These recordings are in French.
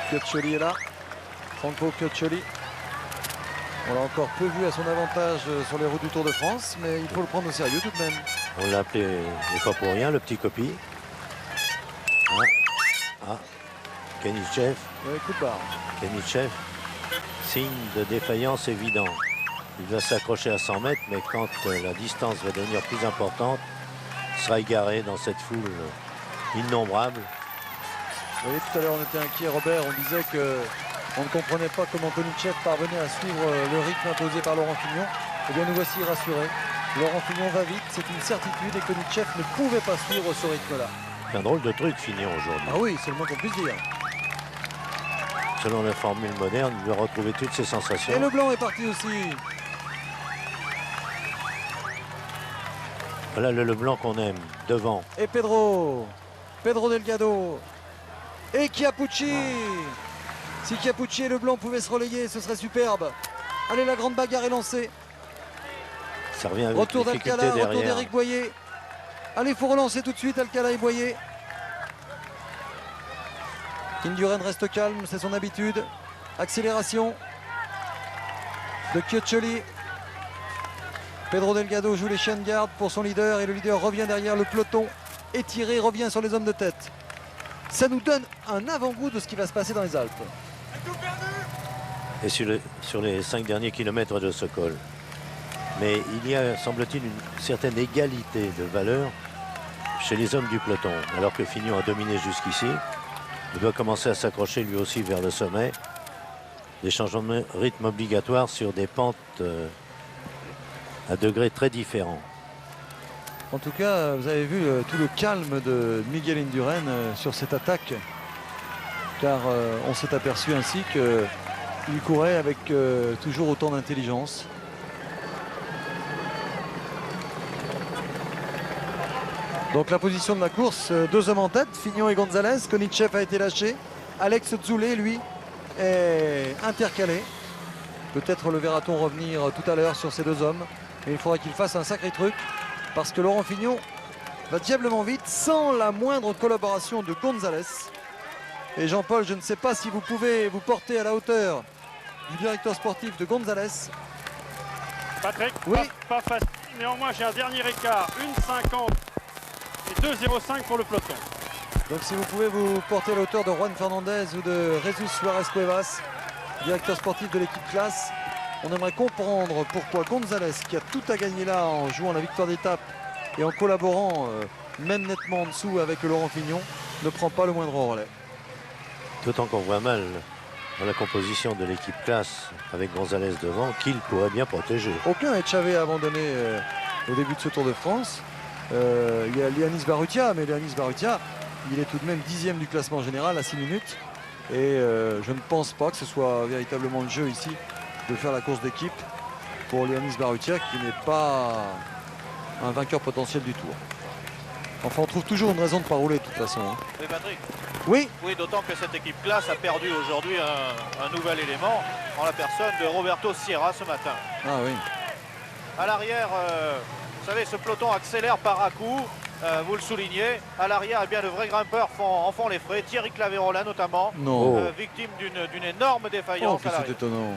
Chioccioli est là. Franco Chioccioli. On l'a encore peu vu à son avantage sur les routes du Tour de France, mais il faut le prendre au sérieux tout de même. On l'a appelé, et pas pour rien, le petit Coppi. Kenichev. Coup de barre. Kenichev, signe de défaillance évident. Il va s'accrocher à 100 mètres, mais quand la distance va devenir plus importante, il sera égaré dans cette foule innombrable. Vous voyez, tout à l'heure, on était inquiet, Robert. On disait qu'on ne comprenait pas comment Kenichev parvenait à suivre le rythme imposé par Laurent Fignon. Eh bien, nous voici rassurés. Laurent Fignon va vite, c'est une certitude, et Kenichev ne pouvait pas suivre ce rythme-là. C'est un drôle de truc, Fignon, aujourd'hui. Ah oui, c'est le moins qu'on puisse dire. Selon la formule moderne, il doit retrouver toutes ses sensations. Et le blanc est parti aussi. Voilà le Leblanc qu'on aime, devant. Et Pedro Delgado. Et Chiappucci. Si Chiappucci et Leblanc pouvaient se relayer, ce serait superbe. Allez, la grande bagarre est lancée. Ça revient avec Retour difficulté d'Alcala, retour derrière. d'Éric Boyer. Allez, il faut relancer tout de suite Alcala et Boyer. Indurain reste calme, c'est son habitude. Accélération de Chioccioli. Pedro Delgado joue les chiens de garde pour son leader et le leader revient derrière le peloton. Étiré, revient sur les hommes de tête. Ça nous donne un avant-goût de ce qui va se passer dans les Alpes. Et sur les 5 derniers kilomètres de ce col. Mais il y a, semble-t-il, une certaine égalité de valeur chez les hommes du peloton. Alors que Fignon a dominé jusqu'ici, il doit commencer à s'accrocher lui aussi vers le sommet. Des changements de rythme obligatoires sur des pentes à degrés très différents. En tout cas, vous avez vu tout le calme de Miguel Indurain sur cette attaque. Car on s'est aperçu ainsi qu'il courait avec toujours autant d'intelligence. Donc la position de la course, 2 hommes en tête, Fignon et Gonzalez. Konichev a été lâché. Alex Zoulé, lui, est intercalé. Peut-être le verra-t-on revenir tout à l'heure sur ces 2 hommes. Mais il faudra qu'il fasse un sacré truc. Parce que Laurent Fignon va diablement vite sans la moindre collaboration de Gonzalez. Et Jean-Paul, je ne sais pas si vous pouvez vous porter à la hauteur du directeur sportif de Gonzalez. Patrick, oui. pas facile. Néanmoins, j'ai un dernier écart, 1,50 et 2,05 pour le peloton. Donc si vous pouvez vous porter à la hauteur de Juan Fernandez ou de Jesus Suarez Cuevas, directeur sportif de l'équipe classe, on aimerait comprendre pourquoi Gonzalez, qui a tout à gagner là en jouant la victoire d'étape et en collaborant même nettement en dessous avec Laurent Fignon, ne prend pas le moindre relais. D'autant qu'on voit mal dans la composition de l'équipe classe avec Gonzalez devant qu'il pourrait bien protéger. Aucun Etchavé a abandonné au début de ce Tour de France. Il y a Lianis Barutia, mais Lianis Barutia, il est tout de même 10e du classement général à 6 minutes. Et je ne pense pas que ce soit véritablement le jeu ici de faire la course d'équipe pour Lianis Barutia, qui n'est pas un vainqueur potentiel du Tour. Enfin, on trouve toujours une raison de ne pas rouler de toute façon. Hein. Oui, Patrick. Oui. Oui, d'autant que cette équipe classe a perdu aujourd'hui un nouvel élément en la personne de Roberto Sierra ce matin. Ah oui. À l'arrière, vous savez, ce peloton accélère par à-coup, vous le soulignez. À l'arrière, eh bien, de vrais grimpeurs en font les frais. Thierry Claverola notamment, Non. victime d'une énorme défaillance Oh, à c'est l'arrière. étonnant.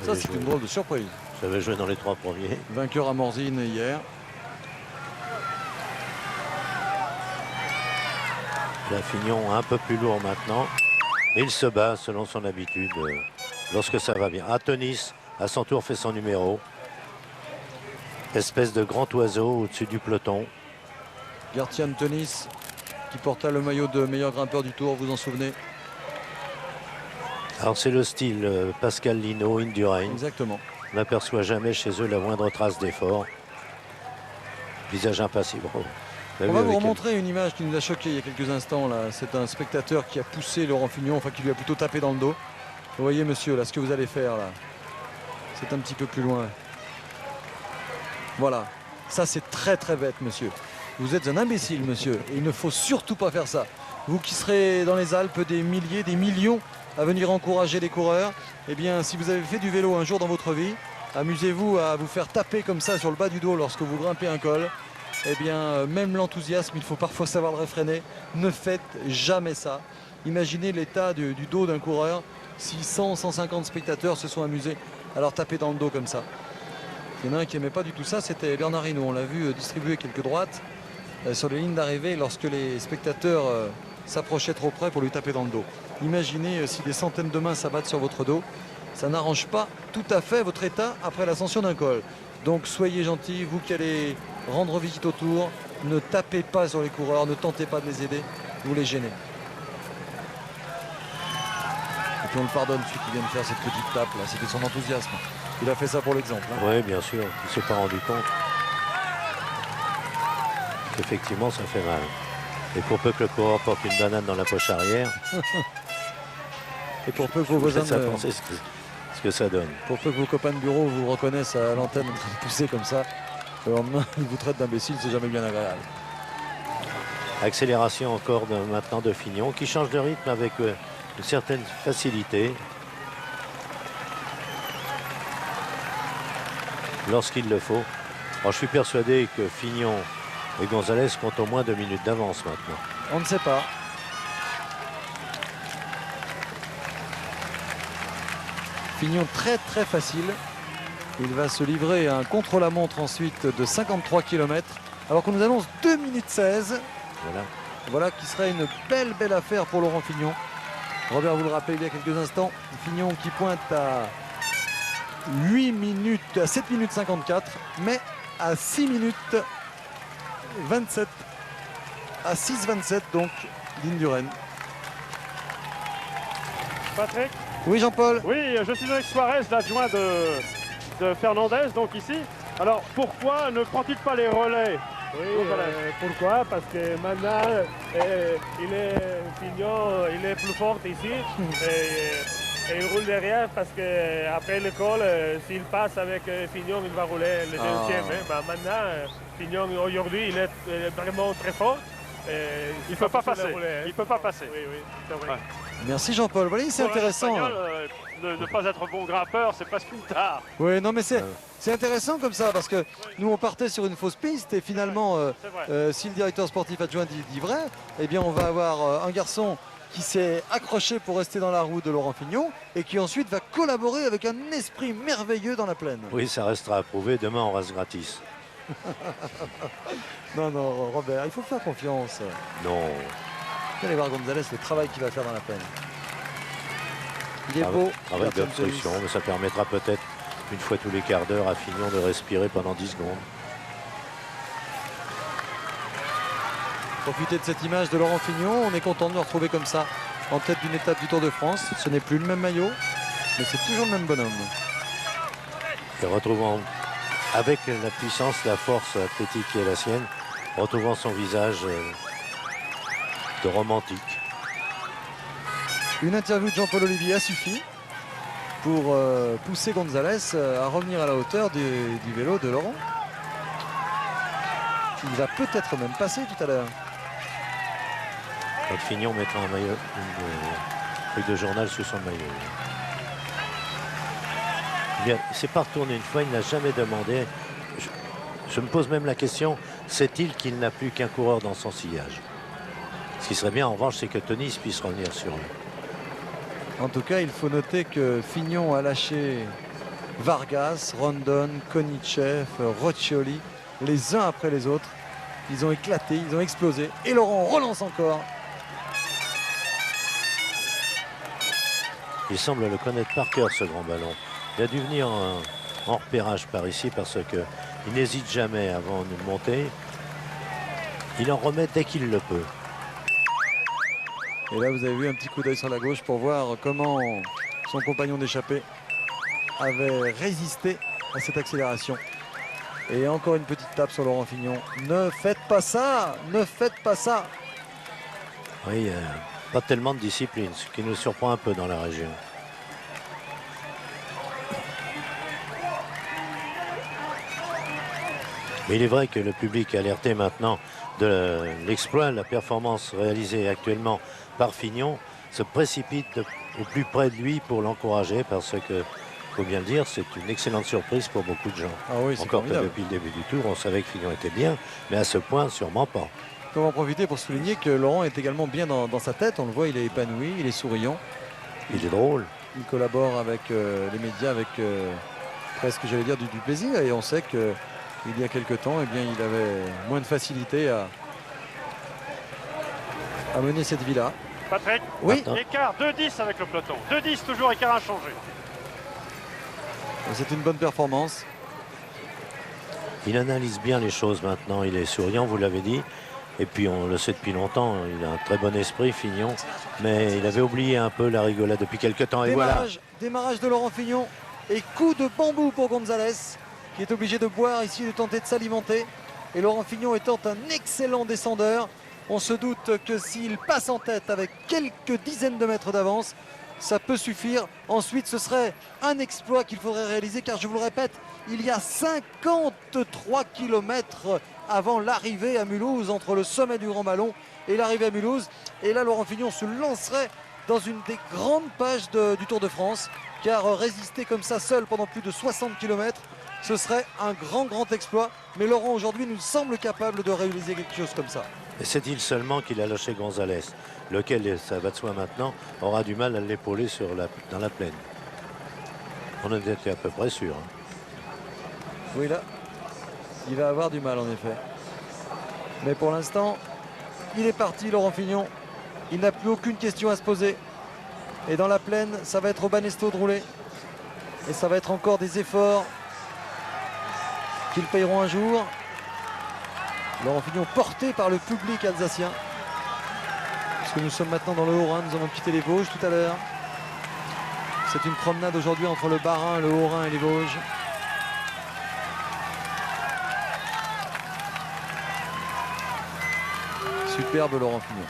Ça, c'est une drôle de surprise. J'avais joué dans les 3 premiers. Vainqueur à Morzine hier. La Fignon un peu plus lourd maintenant. Et il se bat selon son habitude lorsque ça va bien. Tonis, à son tour, fait son numéro. Espèce de grand oiseau au-dessus du peloton. Gertian Tonis qui porta le maillot de meilleur grimpeur du Tour, vous en souvenez? Alors c'est le style Pascal Lino, Indurain. Exactement. On n'aperçoit jamais chez eux la moindre trace d'effort. Visage impassible. On va vous remontrer une image qui nous a choqué il y a quelques instants. C'est un spectateur qui a poussé Laurent Fignon, enfin qui lui a plutôt tapé dans le dos. Vous voyez monsieur, là, ce que vous allez faire là. C'est un petit peu plus loin. Voilà. Ça c'est très très bête monsieur. Vous êtes un imbécile monsieur. Et il ne faut surtout pas faire ça. Vous qui serez dans les Alpes des milliers, des millions à venir encourager les coureurs. Eh bien si vous avez fait du vélo un jour dans votre vie, amusez-vous à vous faire taper comme ça sur le bas du dos lorsque vous grimpez un col. Eh bien, même l'enthousiasme, il faut parfois savoir le réfréner. Ne faites jamais ça. Imaginez l'état du dos d'un coureur si 100, 150 spectateurs se sont amusés à leur taper dans le dos comme ça. Il y en a un qui n'aimait pas du tout ça, c'était Bernard Hinault. On l'a vu distribuer quelques droites sur les lignes d'arrivée lorsque les spectateurs s'approchaient trop près pour lui taper dans le dos. Imaginez si des centaines de mains s'abattent sur votre dos. Ça n'arrange pas tout à fait votre état après l'ascension d'un col. Donc soyez gentils, vous qui allez rendre visite autour, ne tapez pas sur les coureurs, ne tentez pas de les aider, vous les gênez. Et puis on le pardonne, celui qui vient de faire cette petite tape là, c'était son enthousiasme. Il a fait ça pour l'exemple. Hein. Oui, bien sûr, il ne s'est pas rendu compte. Effectivement, ça fait mal. Et pour peu que le coureur porte une banane dans la poche arrière, et pour peu que vos voisins, ça penser ce que ça donne. pour peu que vos copains de bureau vous reconnaissent à l'antenne en train de pousser comme ça, le lendemain ils vous traitent d'imbécile, c'est jamais bien agréable. Accélération encore maintenant de Fignon qui change de rythme avec une certaine facilité. Lorsqu'il le faut. Alors, je suis persuadé que Fignon et Gonzalez comptent au moins 2 minutes d'avance maintenant. On ne sait pas. Fignon très très facile. Il va se livrer à un contre-la-montre ensuite de 53 km. Alors qu'on nous annonce 2 minutes 16. Voilà. Voilà qui serait une belle affaire pour Laurent Fignon. Robert vous le rappelait il y a quelques instants. Fignon qui pointe à 7 minutes 54, mais à 6 minutes 27, à 6,27 donc d'Indurain. Patrick? Oui Jean-Paul. Oui, je suis avec Suarez, l'adjoint de Fernandez, donc ici. Alors pourquoi ne prend-il pas les relais? Oui, pourquoi? Parce que maintenant, Fignon, il est plus fort ici. Et il roule derrière parce qu'après le col, s'il passe avec Fignon, il va rouler le deuxième. Maintenant, Fignon, aujourd'hui, il est vraiment très fort. Il ne peut pas passer. Il peut pas passer. Oui, c'est vrai. Ouais. Merci Jean-Paul. Voilà, c'est Pour un intéressant. Espagnol, ne pas être bon grimpeur, c'est presque une tare. Oui, non mais c'est intéressant comme ça parce que nous on partait sur une fausse piste et finalement C'est vrai. si le directeur sportif adjoint dit vrai, eh bien on va avoir un garçon qui s'est accroché pour rester dans la roue de Laurent Fignon et qui ensuite va collaborer avec un esprit merveilleux dans la plaine. Oui, ça restera à prouver. Demain, on reste gratis. Non, Robert, il faut faire confiance. Non. Vous allez voir Gonzalez, le travail qu'il va faire dans la plaine. Il est beau. Travail Bertrand d'obstruction, Celis. mais ça permettra peut-être une fois tous les quarts d'heure à Fignon de respirer pendant 10 secondes. Profitez de cette image de Laurent Fignon. On est content de le retrouver comme ça en tête d'une étape du Tour de France. Ce n'est plus le même maillot, mais c'est toujours le même bonhomme. Et retrouvant avec la puissance, la force athlétique qui est la sienne, retrouvant son visage de romantique. Une interview de Jean-Paul Olivier a suffi pour pousser Gonzalez à revenir à la hauteur du vélo de Laurent. Il va peut-être même passer tout à l'heure. Quand Fignon mettra un maillot, une feuille de journal sous son maillot. Bien, il s'est pas retourné une fois, il n'a jamais demandé. Je me pose même la question, sait-il qu'il n'a plus qu'un coureur dans son sillage? Ce qui serait bien en revanche, c'est que Tonis puisse revenir sur lui. En tout cas, il faut noter que Fignon a lâché Vargas, Rondon, Konichev, Roccioli, les uns après les autres. Ils ont éclaté, ils ont explosé. Et Laurent relance encore. Il semble le connaître par cœur, ce grand ballon. Il a dû venir en repérage par ici parce qu'il n'hésite jamais avant de monter. Il en remet dès qu'il le peut. Et là, vous avez vu un petit coup d'œil sur la gauche pour voir comment son compagnon d'échappée avait résisté à cette accélération. Et encore une petite tape sur Laurent Fignon. Ne faites pas ça! Ne faites pas ça! Oui, pas tellement de discipline, ce qui nous surprend un peu dans la région. Mais il est vrai que le public alerté maintenant de l'exploit, la performance réalisée actuellement par Fignon, se précipite au plus près de lui pour l'encourager parce que, il faut bien le dire, c'est une excellente surprise pour beaucoup de gens. Ah oui, c'est encore que formidable. depuis le début du tour, on savait que Fignon était bien, mais à ce point, sûrement pas. Comment en profiter pour souligner que Laurent est également bien dans sa tête. On le voit, il est épanoui, il est souriant. Il est drôle. Il collabore avec les médias avec presque, j'allais dire, du plaisir. Et on sait qu'il y a quelque temps, eh bien, il avait moins de facilité à mener cette vie-là. Patrick, Oui, écart 2-10 avec le peloton. 2-10 toujours, écart inchangé. c'est une bonne performance. Il analyse bien les choses maintenant. Il est souriant, vous l'avez dit. Et puis on le sait depuis longtemps, il a un très bon esprit, Fignon. Mais il avait oublié un peu la rigolade depuis quelques temps. Et voilà. Démarrage de Laurent Fignon et coup de bambou pour Gonzalez, qui est obligé de boire ici, de tenter de s'alimenter. Et Laurent Fignon étant un excellent descendeur, on se doute que s'il passe en tête avec quelques dizaines de mètres d'avance, ça peut suffire. Ensuite, ce serait un exploit qu'il faudrait réaliser, car je vous le répète, il y a 53 km avant l'arrivée à Mulhouse, entre le sommet du Grand Ballon et l'arrivée à Mulhouse. Et là, Laurent Fignon se lancerait dans une des grandes pages du Tour de France, car résister comme ça seul pendant plus de 60 km, ce serait un grand exploit. Mais Laurent aujourd'hui nous semble capable de réaliser quelque chose comme ça. Et c'est-il seulement qu'il a lâché Gonzalez, lequel, ça va de soi maintenant, aura du mal à l'épauler dans la plaine. On en était à peu près sûr. Hein. Oui, là, il va avoir du mal en effet. Mais pour l'instant, il est parti, Laurent Fignon. Il n'a plus aucune question à se poser. Et dans la plaine, ça va être au Banesto de rouler. Et ça va être encore des efforts qu'ils payeront un jour. Laurent Fignon porté par le public alsacien. Puisque nous sommes maintenant dans le Haut-Rhin, nous avons quitté les Vosges tout à l'heure. C'est une promenade aujourd'hui entre le Bas-Rhin, le Haut-Rhin et les Vosges. Superbe Laurent Fignon.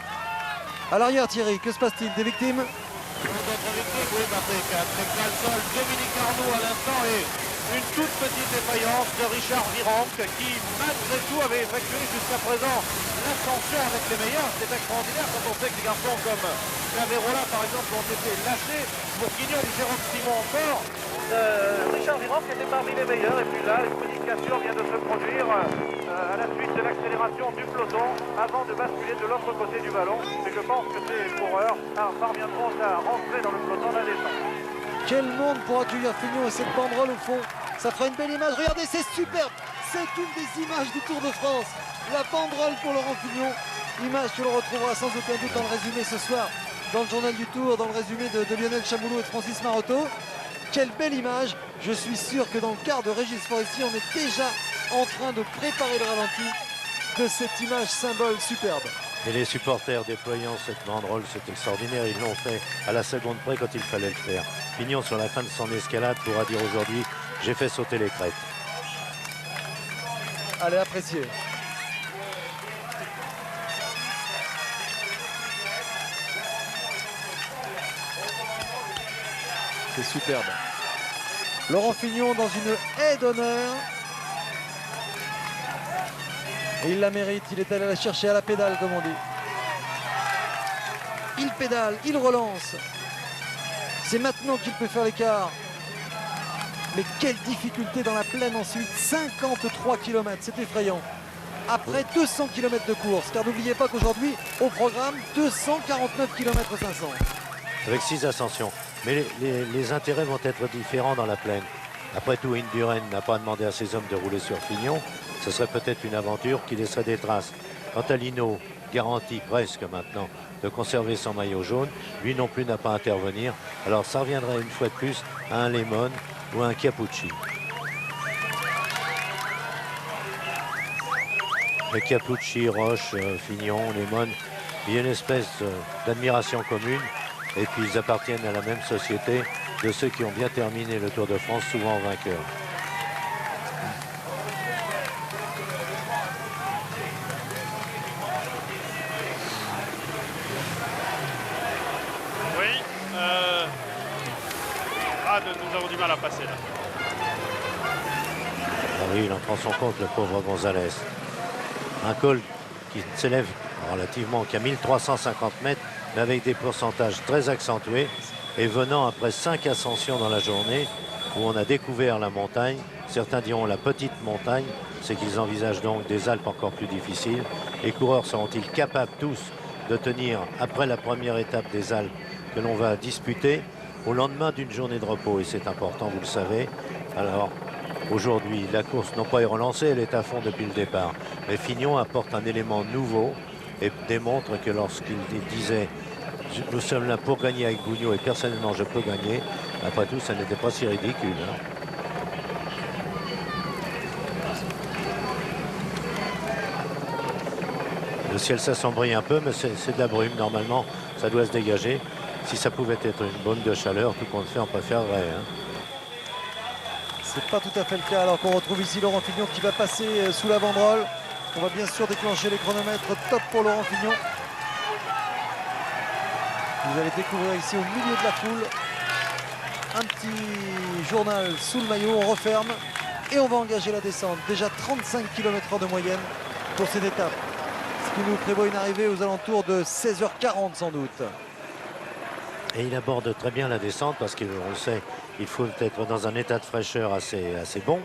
À l'arrière Thierry, que se passe-t-il? Des victimes? D'autres victimes, oui, Patrick. Très plat le sol, Dominique Arnaud à l'instant et une toute petite défaillance de Richard Virenque qui, malgré tout, avait effectué jusqu'à présent l'ascension avec les meilleurs. C'est extraordinaire quand on sait que des garçons comme Claverola, par exemple, ont été lâchés. Bourguignon et Jérôme Simon encore. Richard Virenque était parmi les meilleurs. Et puis là, une petite cassure vient de se produire à la suite de l'accélération du peloton avant de basculer de l'autre côté du ballon. Et je pense que ces coureurs parviendront à rentrer dans le peloton à la descente. Quel monde pour accueillir Fignon et cette banderole au fond. Ça fera une belle image. Regardez, c'est superbe. C'est une des images du Tour de France. La banderole pour Laurent Fignon. Image que l'on retrouvera sans aucun doute dans le résumé ce soir, dans le journal du Tour, dans le résumé de Lionel Chamoulot et de Francis Marotto. Quelle belle image. Je suis sûr que dans le quart de Régis Forestier, on est déjà en train de préparer le ralenti de cette image symbole superbe. Et les supporters déployant cette banderole, c'est extraordinaire. Ils l'ont fait à la seconde près quand il fallait le faire. Fignon, sur la fin de son escalade, pourra dire aujourd'hui « J'ai fait sauter les crêtes ». Allez, apprécier. C'est superbe. Laurent Fignon dans une haie d'honneur. Et il la mérite, il est allé la chercher à la pédale, comme on dit. Il pédale, il relance. C'est maintenant qu'il peut faire l'écart. Mais quelle difficulté dans la plaine ensuite. 53 km, c'est effrayant. Après 200 km de course, car n'oubliez pas qu'aujourd'hui, au programme, 249 km 500. Avec 6 ascensions. Mais les intérêts vont être différents dans la plaine. Après tout, Indurain n'a pas demandé à ses hommes de rouler sur Fignon. Ce serait peut-être une aventure qui laisserait des traces. Quant à Lino, garanti presque maintenant de conserver son maillot jaune, lui non plus n'a pas à intervenir. Alors ça reviendrait une fois de plus à un Lemon ou à un Chiappucci. Et Chiappucci, Roche, Fignon, Lemon, il y a une espèce d'admiration commune. Et puis ils appartiennent à la même société de ceux qui ont bien terminé le Tour de France, souvent vainqueurs. Oui, nous avons du mal à passer là. Ah oui, il en prend son compte, le pauvre Gonzalez. Un col qui s'élève relativement, qui a 1350 mètres, mais avec des pourcentages très accentués. Et venant après 5 ascensions dans la journée, où on a découvert la montagne, Certains diront la petite montagne, c'est qu'ils envisagent donc des Alpes encore plus difficiles. Les coureurs seront-ils capables tous de tenir après la première étape des Alpes que l'on va disputer au lendemain d'une journée de repos? Et c'est important, vous le savez. Alors aujourd'hui, la course non pas est relancée, elle est à fond depuis le départ. Mais Fignon apporte un élément nouveau et démontre que lorsqu'il disait « nous sommes là pour gagner avec Bugno et personnellement je peux gagner », après tout, ça n'était pas si ridicule. Hein. Le ciel s'assombrit un peu, mais c'est de la brume. Normalement, ça doit se dégager. Si ça pouvait être une bombe de chaleur, tout compte fait, on préférerait. Hein. C'est pas tout à fait le cas, alors qu'on retrouve ici Laurent Fignon qui va passer sous la banderole. On va bien sûr déclencher les chronomètres top pour Laurent Fignon. Vous allez découvrir ici au milieu de la foule un petit journal sous le maillot. On referme et on va engager la descente. Déjà 35 km/h de moyenne pour cette étape. Ce qui nous prévoit une arrivée aux alentours de 16h40 sans doute. Et il aborde très bien la descente parce qu'on le sait, il faut être dans un état de fraîcheur assez bon,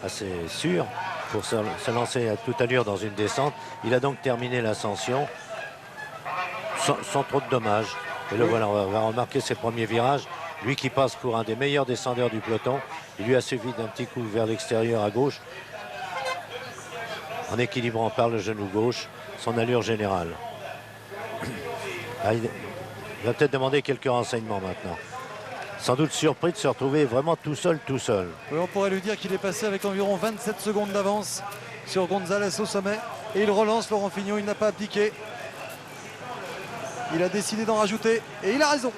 assez sûr pour se lancer à toute allure dans une descente. Il a donc terminé l'ascension sans trop de dommages. Et là, voilà, on va remarquer ses premiers virages. Lui qui passe pour un des meilleurs descendeurs du peloton, il lui a suffi d'un petit coup vers l'extérieur à gauche en équilibrant par le genou gauche son allure générale. Ah, il va peut-être demander quelques renseignements maintenant. Sans doute surpris de se retrouver vraiment tout seul. Oui, on pourrait lui dire qu'il est passé avec environ 27 secondes d'avance sur Gonzalez au sommet. Et il relance Laurent Fignon, il n'a pas abdiqué. Il a décidé d'en rajouter et il a raison.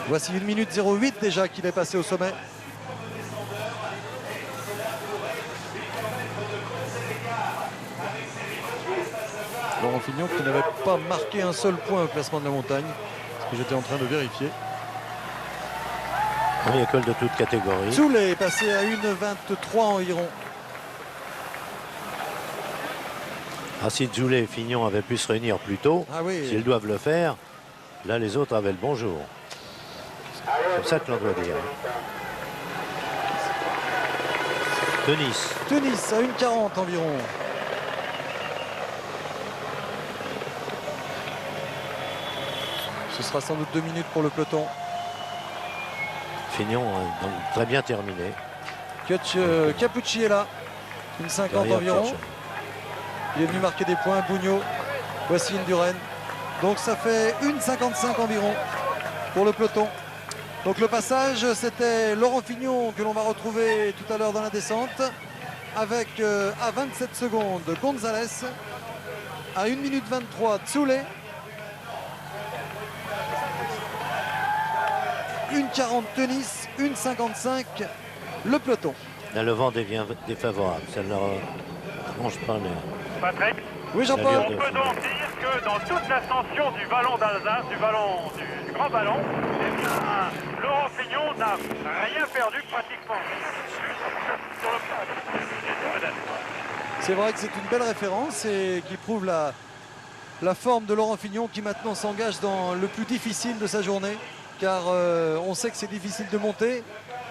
Voici 1 minute 08 déjà qu'il est passé au sommet. Laurent Fignon qui n'avait pas marqué un seul point au classement de la montagne, ce que j'étais en train de vérifier. Premier col de toute catégorie. Zoulet est passé à 1,23 environ. Ah, si Zoulet et Fignon avaient pu se réunir plus tôt, Ah oui. s'ils doivent le faire, là les autres avaient le bonjour. C'est comme ça que l'on doit dire. Tunis à 1,40 environ. Ce sera sans doute 2 minutes pour le peloton. Fignon donc très bien terminé. Capucci est là, 1,50 Derrière environ. Churchill. Il est venu marquer des points. Bugno, voici Indurain. Donc ça fait 1,55 environ pour le peloton. Donc le passage, c'était Laurent Fignon que l'on va retrouver tout à l'heure dans la descente. Avec à 27 secondes Gonzalez. À 1 minute 23 Zoulet. 1,40 Tunis, 1,55 le peloton. Là, le vent devient défavorable. Ça ne leur arrange pas. Patrick, Oui, Jean-Paul. Allure on de peut Fignon. donc dire que dans toute l'ascension du vallon d'Alsace, du grand ballon, eh bien, Laurent Fignon n'a rien perdu pratiquement. Sur le plat. C'est vrai que c'est une belle référence et qui prouve la forme de Laurent Fignon qui maintenant s'engage dans le plus difficile de sa journée. Car on sait que c'est difficile de monter,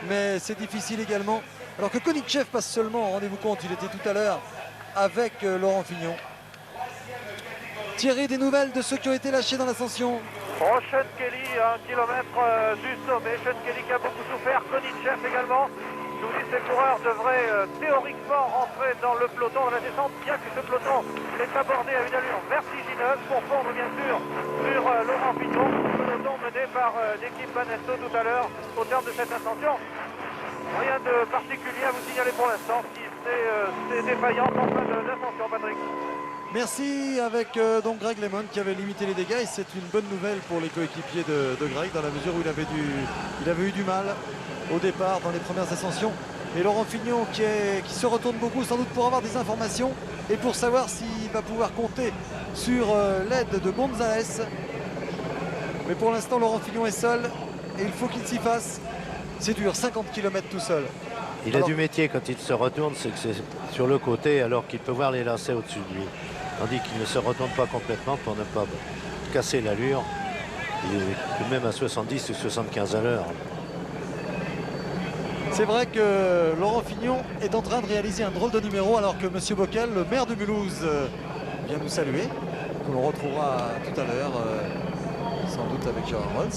mais c'est difficile également. Alors que Konicchev passe seulement, rendez-vous compte, il était tout à l'heure avec Laurent Fignon. Thierry, des nouvelles de ceux qui ont été lâchés dans l'ascension? Sean Kelly à 1 kilomètre du sommet. Sean Kelly qui a beaucoup souffert. Konicchev également. Tous ces coureurs devraient théoriquement rentrer dans le peloton de la descente, bien que ce peloton est abordé à une allure vertigineuse pour fondre bien sûr sur Laurent Fignon. Peloton mené par l'équipe Banesto tout à l'heure au terme de cette ascension. Rien de particulier à vous signaler pour l'instant, si c'est défaillant en fin d'ascension, Patrick. Merci avec donc Greg LeMond qui avait limité les dégâts et c'est une bonne nouvelle pour les coéquipiers de Greg dans la mesure où il avait eu du mal au départ dans les premières ascensions. Et Laurent Fignon qui se retourne beaucoup sans doute pour avoir des informations et pour savoir s'il va pouvoir compter sur l'aide de Gonzalez. Mais pour l'instant Laurent Fignon est seul et il faut qu'il s'y fasse. C'est dur, 50 km tout seul. Il a du métier quand il se retourne, c'est que c'est sur le côté alors qu'il peut voir les lacets au-dessus de lui. Tandis qu'il ne se retourne pas complètement pour ne pas casser l'allure. Il est tout de même à 70 ou 75 à l'heure. C'est vrai que Laurent Fignon est en train de réaliser un drôle de numéro alors que Monsieur Bockel, le maire de Mulhouse, vient nous saluer. Que l'on retrouvera tout à l'heure, sans doute avec Gérard Rolls.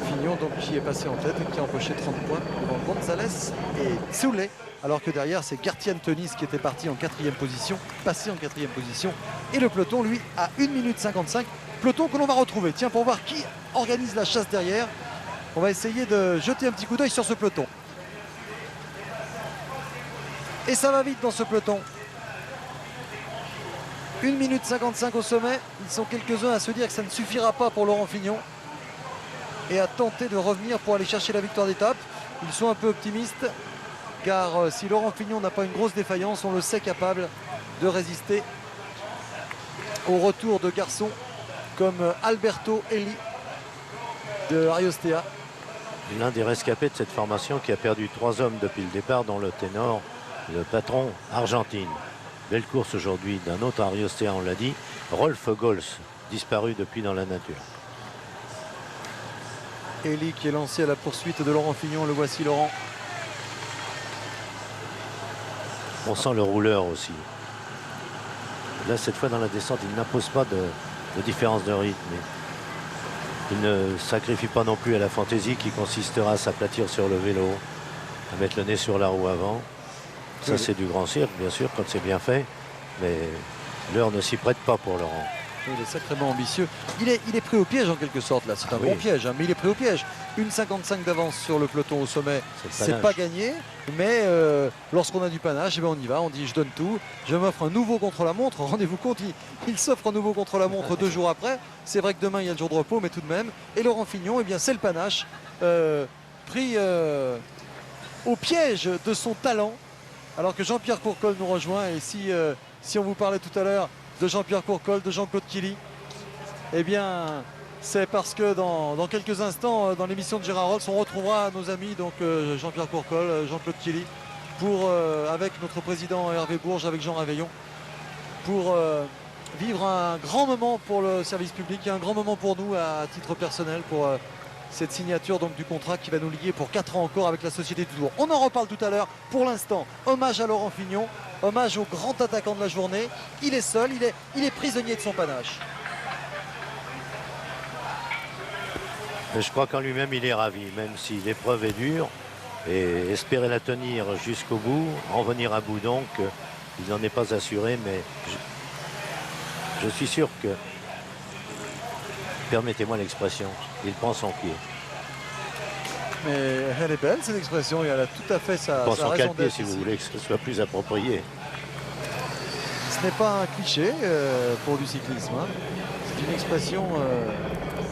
Fignon donc qui est passé en tête et qui a empoché 30 points devant Gonzalez et Tsoulet. Alors que derrière c'est Gartian Tenis qui était parti en 4e position, passé en 4e position. Et le peloton lui à 1 minute 55. Peloton que l'on va retrouver. Tiens, pour voir qui organise la chasse derrière. On va essayer de jeter un petit coup d'œil sur ce peloton. Et ça va vite dans ce peloton. 1 minute 55 au sommet. Ils sont quelques-uns à se dire que ça ne suffira pas pour Laurent Fignon. Et à tenter de revenir pour aller chercher la victoire d'étape. Ils sont un peu optimistes. Car si Laurent Fignon n'a pas une grosse défaillance, on le sait capable de résister au retour de garçons comme Alberto Eli de Ariostea. L'un des rescapés de cette formation qui a perdu 3 hommes depuis le départ, dont le ténor, le patron Argentine. Belle course aujourd'hui d'un autre Ariostea, on l'a dit, Rolf Gols, disparu depuis dans la nature. Eli qui est lancé à la poursuite de Laurent Fignon, le voici Laurent. On sent le rouleur aussi. Là, cette fois dans la descente, il n'impose pas de différence de rythme. Il ne sacrifie pas non plus à la fantaisie qui consistera à s'aplatir sur le vélo, à mettre le nez sur la roue avant. Ça, oui. C'est du grand cirque, bien sûr, quand c'est bien fait. Mais l'heure ne s'y prête pas pour Laurent. Il est sacrément ambitieux. Il est pris au piège en quelque sorte là. C'est un Oui. bon piège, hein, mais il est pris au piège. 1,55 d'avance sur le peloton au sommet, C'est le c'est panache. pas gagné. Mais lorsqu'on a du panache, eh ben on y va, on dit je donne tout. Je m'offre un nouveau contre-la-montre. Rendez-vous compte, il s'offre un nouveau contre-la-montre 2 jours après. C'est vrai que demain il y a le jour de repos, mais tout de même. Et Laurent Fignon, eh bien c'est le panache. Pris au piège de son talent. Alors que Jean-Pierre Courcol nous rejoint. Et si on vous parlait tout à l'heure de Jean-Pierre Courcol, de Jean-Claude Killy, eh bien c'est parce que dans quelques instants dans l'émission de Gérard Rolls on retrouvera nos amis donc Jean-Pierre Courcol, Jean-Claude Killy pour avec notre président Hervé Bourges, avec Jean Réveillon, pour vivre un grand moment pour le service public et un grand moment pour nous à titre personnel pour cette signature donc du contrat qui va nous lier pour 4 ans encore avec la Société du Tour. On en reparle tout à l'heure. Pour l'instant, hommage à Laurent Fignon, hommage au grand attaquant de la journée. Il est seul, il est prisonnier de son panache. Mais je crois qu'en lui-même, il est ravi, même si l'épreuve est dure. Et espérer la tenir jusqu'au bout, en venir à bout donc, il n'en est pas assuré, mais je suis sûr que, permettez-moi l'expression, il prend son pied. Mais elle est belle cette expression et elle a tout à fait sa Prend son raison quatre pieds, d'être si vous ici. voulez que ce soit plus approprié. Ce n'est pas un cliché pour du cyclisme, hein. C'est une expression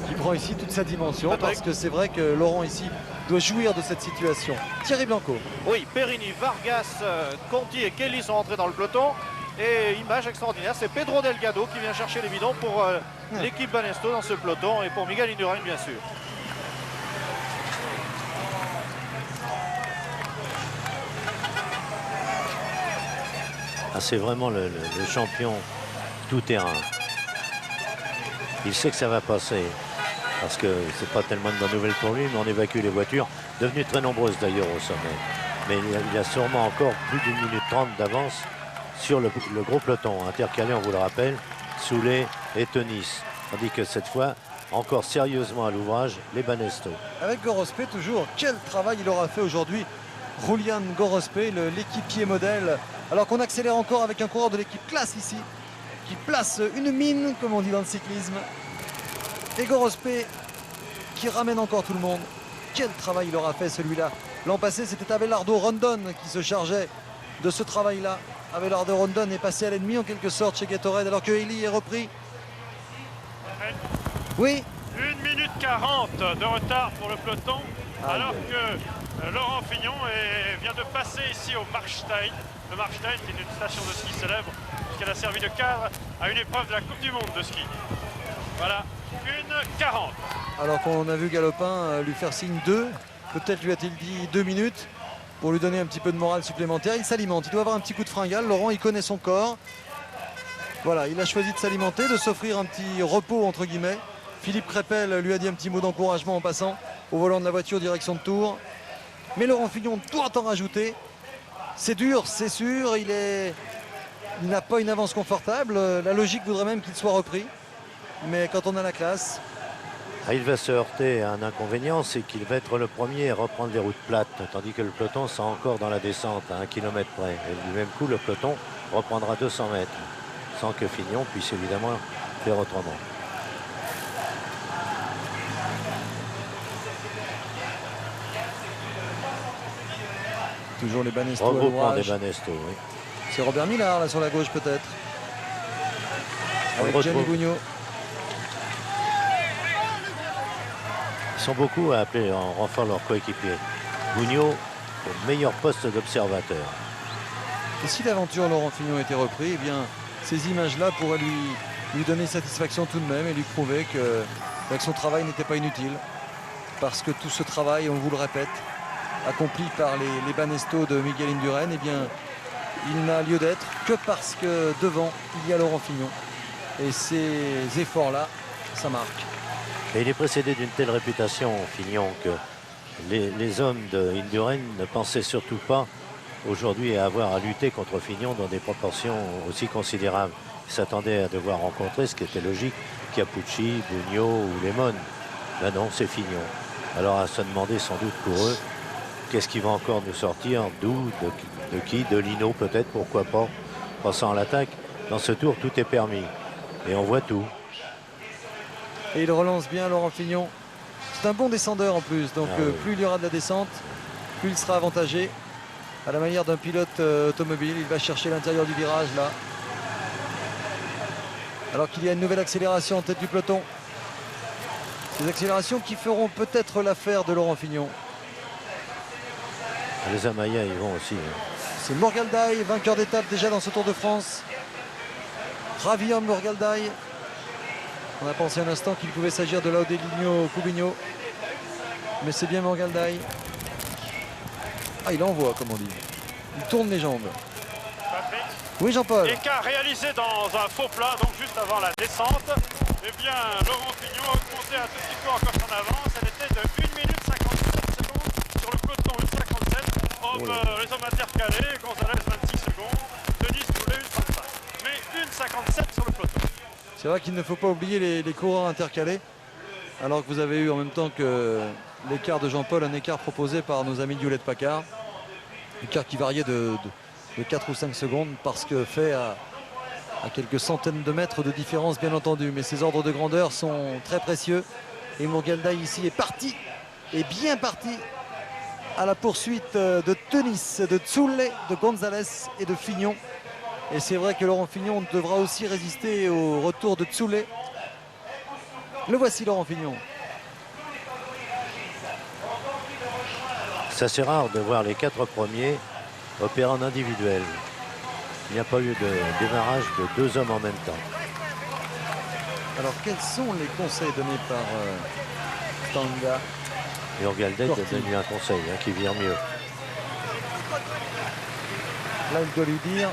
qui prend ici toute sa dimension Patrick. parce que c'est vrai que Laurent ici doit jouir de cette situation. Thierry Blanco. Oui, Perini, Vargas, Conti et Kelly sont rentrés dans le peloton. Et image extraordinaire, c'est Pedro Delgado qui vient chercher les bidons pour l'équipe Banesto dans ce peloton et pour Miguel Indurain bien sûr. Ah, c'est vraiment le champion tout-terrain. Il sait que ça va passer. Parce que c'est pas tellement de bonnes nouvelles pour lui, mais on évacue les voitures, devenues très nombreuses d'ailleurs au sommet. Mais il y a sûrement encore plus d'1 minute 30 d'avance sur le gros peloton, intercalé, on vous le rappelle, Soulet et Tenis. Tandis que cette fois, encore sérieusement à l'ouvrage, les Banesto. Avec Gorospe toujours, quel travail il aura fait aujourd'hui Julian Gorospe, l'équipier modèle. Alors qu'on accélère encore avec un coureur de l'équipe classe ici, qui place une mine, comme on dit dans le cyclisme. Et Gorospe qui ramène encore tout le monde. Quel travail il aura fait celui-là. L'an passé, c'était Abelardo Rondon qui se chargeait de ce travail-là. Abelardo Rondon est passé à l'ennemi en quelque sorte chez Gatorade alors que Eli est repris. Oui, 1 minute 40 de retard pour le peloton, alors que Laurent Fignon vient de passer ici au Markstein. Le Markstein qui est une station de ski célèbre, puisqu'elle a servi de cadre à une épreuve de la Coupe du Monde de ski. Voilà, 1:40. alors qu'on a vu Galopin lui faire signe 2. Peut-être lui a-t-il dit 2 minutes pour lui donner un petit peu de morale supplémentaire. Il s'alimente, il doit avoir un petit coup de fringale. Laurent, il connaît son corps. Voilà, il a choisi de s'alimenter, de s'offrir un petit repos entre guillemets. Philippe Crépel lui a dit un petit mot d'encouragement en passant au volant de la voiture direction de Tours. Mais Laurent Fignon doit en rajouter. C'est dur, c'est sûr. Il n'a pas une avance confortable. La logique voudrait même qu'il soit repris. Mais quand on a la classe, Ah, il va se heurter à un inconvénient, c'est qu'il va être le premier à reprendre les routes plates, tandis que le peloton sera encore dans la descente à 1 km près. Et du même coup, le peloton reprendra 200 mètres, sans que Fignon puisse évidemment faire autrement. toujours les Banesto à Regroupement des l'ouvrage. Banesto, oui. C'est Robert Millard là sur la gauche peut-être. On le Avec Gianni retrouve. Bugno. Ils sont beaucoup à appeler en renfort leur coéquipier. Bugno au meilleur poste d'observateur. Et si l'aventure Laurent Fignon était repris, eh bien ces images-là pourraient lui donner satisfaction tout de même et lui prouver que son travail n'était pas inutile. Parce que tout ce travail, on vous le répète, accompli par les Banesto de Miguel Indurain, eh bien il n'a lieu d'être que parce que devant il y a Laurent Fignon. Et ces efforts-là, ça marque. Et il est précédé d'une telle réputation, Fignon, que les hommes de Indurain ne pensaient surtout pas aujourd'hui à avoir à lutter contre Fignon dans des proportions aussi considérables. Ils s'attendaient à devoir rencontrer, ce qui était logique, Capucci, Bugno ou Lemon. Ben non, c'est Fignon. Alors à se demander sans doute pour eux, qu'est-ce qui va encore nous sortir? D'où? De qui? De Lino peut-être, pourquoi pas? Passant à l'attaque, dans ce tour, tout est permis. Et on voit tout. Et il relance bien Laurent Fignon. C'est un bon descendeur en plus, donc oui. plus il y aura de la descente, plus il sera avantagé. À la manière d'un pilote automobile, il va chercher l'intérieur du virage là. Alors qu'il y a une nouvelle accélération en tête du peloton. Ces accélérations qui feront peut-être l'affaire de Laurent Fignon. Les Amaya, ils vont aussi. C'est Morgaldai, vainqueur d'étape déjà dans ce Tour de France. Javier Morgaldai. On a pensé un instant qu'il pouvait s'agir de Laudeligno Cubigno. Mais c'est bien Morgaldai. Ah, il envoie, comme on dit. Il tourne les jambes. Patrick, Oui, Jean-Paul. écart réalisé dans un faux plat, donc juste avant la descente. Eh bien, Laurent Fignon a augmenté un tout petit peu encore son avance. Elle était de 1 minute 57 secondes sur le peloton, 1,57. Les hommes intercalés, Gonzalez 26 secondes, Denis Poulet 1,35. Mais 1,57 sur le peloton. C'est vrai qu'il ne faut pas oublier les coureurs intercalés. Alors que vous avez eu en même temps que l'écart de Jean-Paul, un écart proposé par nos amis Hewlett Packard. Écart qui variait de 4 ou 5 secondes parce que fait à quelques centaines de mètres de différence bien entendu. Mais ces ordres de grandeur sont très précieux. Et Morgaldai ici est parti, est bien parti à la poursuite de Tenis, de Tsoule, de Gonzalez et de Fignon. Et c'est vrai que Laurent Fignon devra aussi résister au retour de Tsoule. Le voici Laurent Fignon. C'est assez rare de voir les 4 premiers opérer en individuel. Il n'y a pas eu de démarrage de 2 hommes en même temps. Alors quels sont les conseils donnés par Tanga? Et Orgaldet Corti. a donné un conseil qui vire mieux. Là il doit lui dire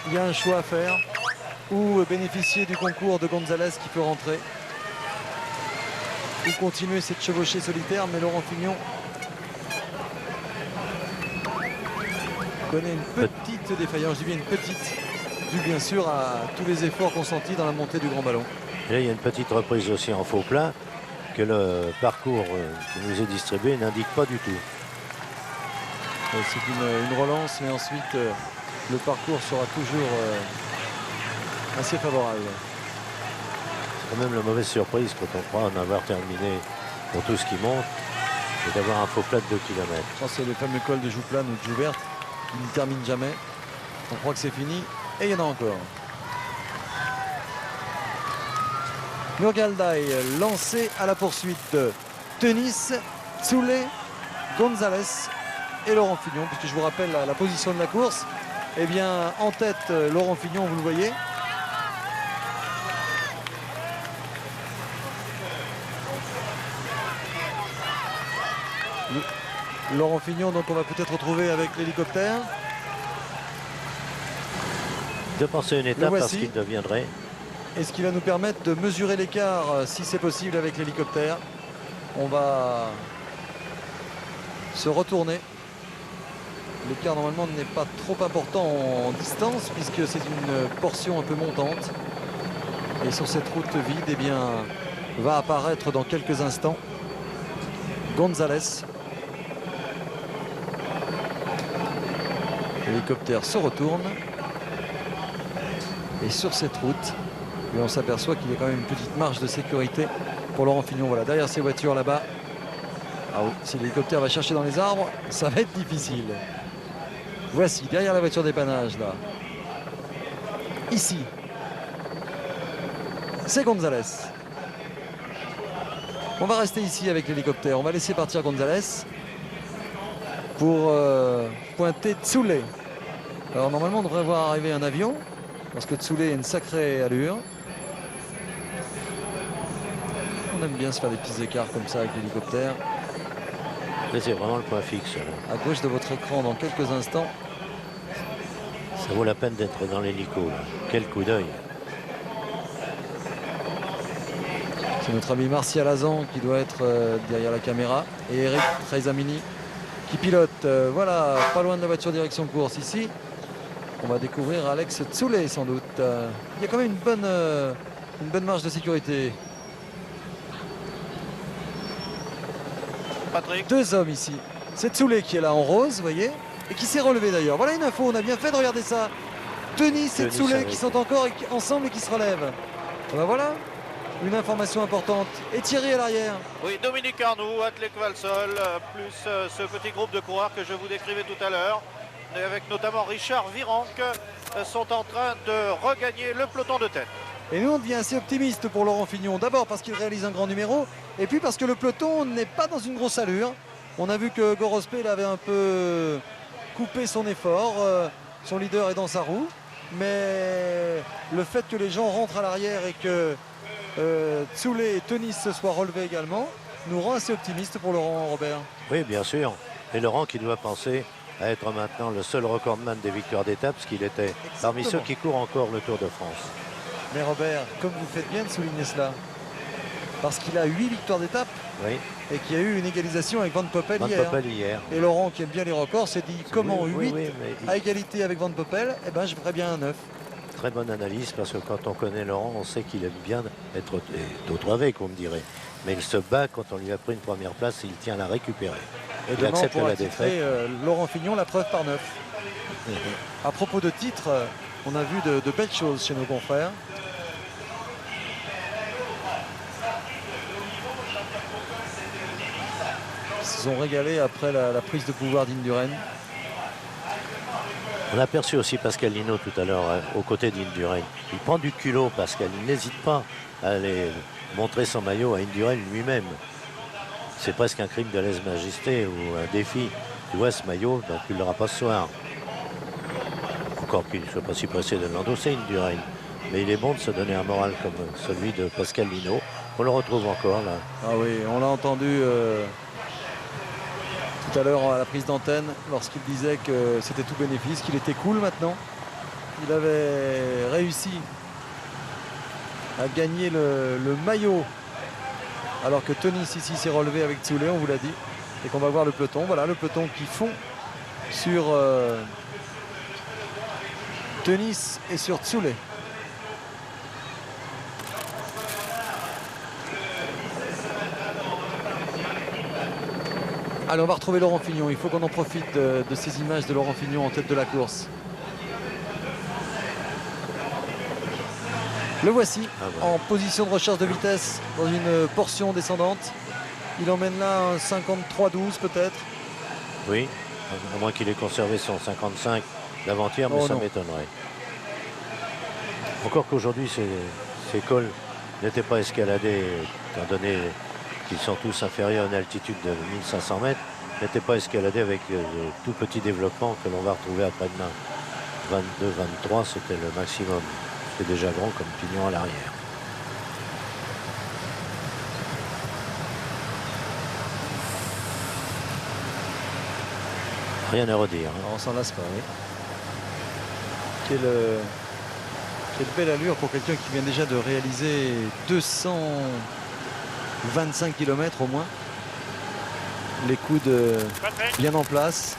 il y a un choix à faire ou bénéficier du concours de Gonzalez qui peut rentrer ou continuer cette chevauchée solitaire. Mais Laurent Fignon connaît une petite défaillance, je dis bien une petite, dû bien sûr à tous les efforts consentis dans la montée du grand ballon. Et là, il y a une petite reprise aussi en faux plat que le parcours qui nous est distribué n'indique pas du tout. C'est une relance, mais ensuite le parcours sera toujours assez favorable. C'est quand même la mauvaise surprise quand on croit en avoir terminé pour tout ce qui monte et d'avoir un faux plat de 2 km. Ça, c'est le fameux col de Jouplane ou de Jouverte qui ne termine jamais. On croit que c'est fini et il y en a encore. Morgaldai lancé à la poursuite de Tenis, Tsoule, Gonzalez et Laurent Fignon, puisque je vous rappelle la position de la course. Eh bien, en tête, Laurent Fignon, vous le voyez. Laurent Fignon, donc on va peut-être retrouver avec l'hélicoptère. De penser une étape parce voici. qu'il deviendrait. Et ce qui va nous permettre de mesurer l'écart, si c'est possible, avec l'hélicoptère. On va se retourner. L'écart normalement n'est pas trop important en distance puisque c'est une portion un peu montante. Et sur cette route vide, eh bien, va apparaître dans quelques instants González. L'hélicoptère se retourne. Et sur cette route, et on s'aperçoit qu'il y a quand même une petite marge de sécurité pour Laurent Fignon. Voilà, derrière ces voitures là-bas. Ah oui, si l'hélicoptère va chercher dans les arbres, ça va être difficile. Voici, derrière la voiture dépannage là. Ici, c'est González. On va rester ici avec l'hélicoptère. On va laisser partir González pour pointer Zule. Alors normalement, on devrait voir arriver un avion parce que Zule a une sacrée allure. On aime bien se faire des petits écarts comme ça avec l'hélicoptère. C'est vraiment le point fixe. Là. À gauche de votre écran, dans quelques instants. Ça vaut la peine d'être dans l'hélico. Quel coup d'œil. C'est notre ami Martial Azan qui doit être derrière la caméra. Et Eric Treizamini qui pilote. Voilà, pas loin de la voiture direction course ici. On va découvrir Alex Zule sans doute. Il y a quand même une bonne marge de sécurité. Patrick. Deux hommes ici. C'est Zule qui est là en rose, vous voyez, et qui s'est relevé d'ailleurs. Voilà une info, on a bien fait de regarder ça. Denis et Zule qui sont encore ensemble et qui se relèvent. Ben voilà, une information importante. Et Thierry à l'arrière. Oui, Dominique Arnoux, Atlé Valsol, plus ce petit groupe de coureurs que je vous décrivais tout à l'heure, avec notamment Richard Virenque, sont en train de regagner le peloton de tête. Et nous, on devient assez optimiste pour Laurent Fignon. D'abord parce qu'il réalise un grand numéro, et puis parce que le peloton n'est pas dans une grosse allure. On a vu que Gorospé avait un peu coupé son effort. Son leader est dans sa roue. Mais le fait que les gens rentrent à l'arrière et que Zule et Tenis se soient relevés également nous rend assez optimiste pour Laurent, Robert. Oui, bien sûr. Et Laurent qui doit penser à être maintenant le seul recordman des victoires d'étape, parce qu'il était parmi ceux qui courent encore le Tour de France. Mais Robert, comme vous faites bien de souligner cela, parce qu'il a 8 victoires d'étape, oui. Et qu'il y a eu une égalisation avec Van Poppel hier. Et Laurent, qui aime bien les records, s'est dit comment 8 à égalité avec Van Poppel, eh ben, je ferais bien un 9. Très bonne analyse, parce que quand on connaît Laurent, on sait qu'il aime bien être d'autres avec, on me dirait. Mais il se bat quand on lui a pris une première place et il tient à la récupérer. Et il accepte la défaite. Laurent Fignon, la preuve par 9. À propos de titres, on a vu de belles choses chez nos confrères. Ils se sont régalés après la prise de pouvoir d'Indurain. On a aperçu aussi Pascal Lino tout à l'heure aux côtés d'Indurain. Il prend du culot, Pascal. Il n'hésite pas à aller montrer son maillot à Indurain lui-même. C'est presque un crime de lèse-majesté ou un défi. Tu vois ce maillot, donc tu ne l'auras pas ce soir. Encore qu'il ne soit pas si pressé de l'endosser, Indurain. Mais il est bon de se donner un moral comme celui de Pascal Lino. On le retrouve encore là. Ah oui, on l'a entendu tout à l'heure à la prise d'antenne lorsqu'il disait que c'était tout bénéfice, qu'il était cool maintenant. Il avait réussi à gagner le maillot alors que Tenis ici s'est relevé avec Zule, on vous l'a dit, et qu'on va voir le peloton. Voilà le peloton qui fond sur Tenis et sur Zule. Allez, on va retrouver Laurent Fignon. Il faut qu'on en profite de ces images de Laurent Fignon en tête de la course. Le voici en position de recherche de vitesse dans une portion descendante. Il emmène là un 53-12 peut-être. Oui, à moins qu'il ait conservé son 55 d'avant-hier, mais ça m'étonnerait. Encore qu'aujourd'hui, ces cols n'étaient pas escaladés, étant donné qu'ils sont tous inférieurs à une altitude de 1500 mètres, n'étaient pas escaladés avec le tout petit développement que l'on va retrouver après-demain. 22-23, c'était le maximum. C'est déjà grand comme pignon à l'arrière. Rien à redire. Hein. On s'en lasse pas, oui. Quelle belle allure pour quelqu'un qui vient déjà de réaliser 225 km au moins. Les coudes Patrick, bien en place.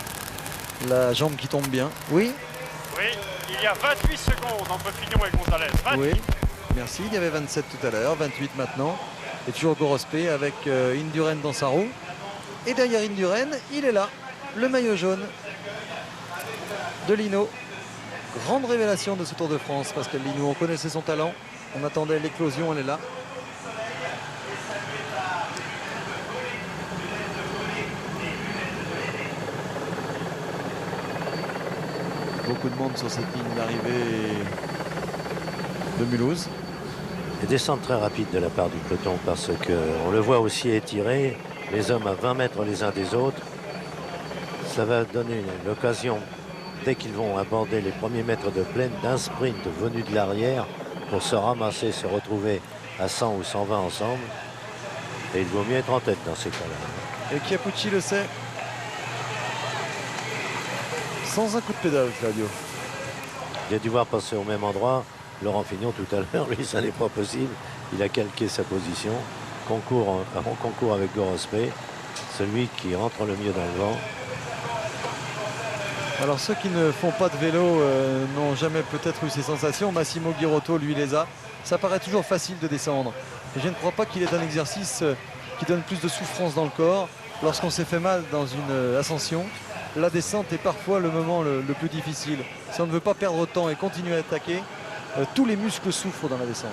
La jambe qui tombe bien. Oui, oui, il y a 28 secondes entre Fignon et Gonzalez. 28. oui. Merci. Il y avait 27 tout à l'heure, 28 maintenant. Et toujours Gorospe avec Indurain dans sa roue. Et derrière Indurain, il est là, le maillot jaune de Lino. Grande révélation de ce Tour de France, Pascal Lino. On connaissait son talent. On attendait l'éclosion, elle est là. Beaucoup de monde sur cette ligne d'arrivée de Mulhouse. Des descentes très rapides de la part du peloton parce qu'on le voit aussi étirer, les hommes à 20 mètres les uns des autres. Ça va donner l'occasion, dès qu'ils vont aborder les premiers mètres de plaine, d'un sprint venu de l'arrière pour se ramasser, se retrouver à 100 ou 120 ensemble. Et il vaut mieux être en tête dans ces cas-là. Et Chiappucci le sait. Sans un coup de pédale, Claudio. Il a dû voir passer au même endroit Laurent Fignon tout à l'heure. Lui, ça n'est pas possible. Il a calqué sa position. En concours avec Gorospe, celui qui rentre le mieux dans le vent. Alors ceux qui ne font pas de vélo n'ont jamais peut-être eu ces sensations. Massimo Girotto, lui, les a. Ça paraît toujours facile de descendre. Et je ne crois pas qu'il est un exercice qui donne plus de souffrance dans le corps. Lorsqu'on s'est fait mal dans une ascension, la descente est parfois le moment le plus difficile. Si on ne veut pas perdre de temps et continuer à attaquer, tous les muscles souffrent dans la descente.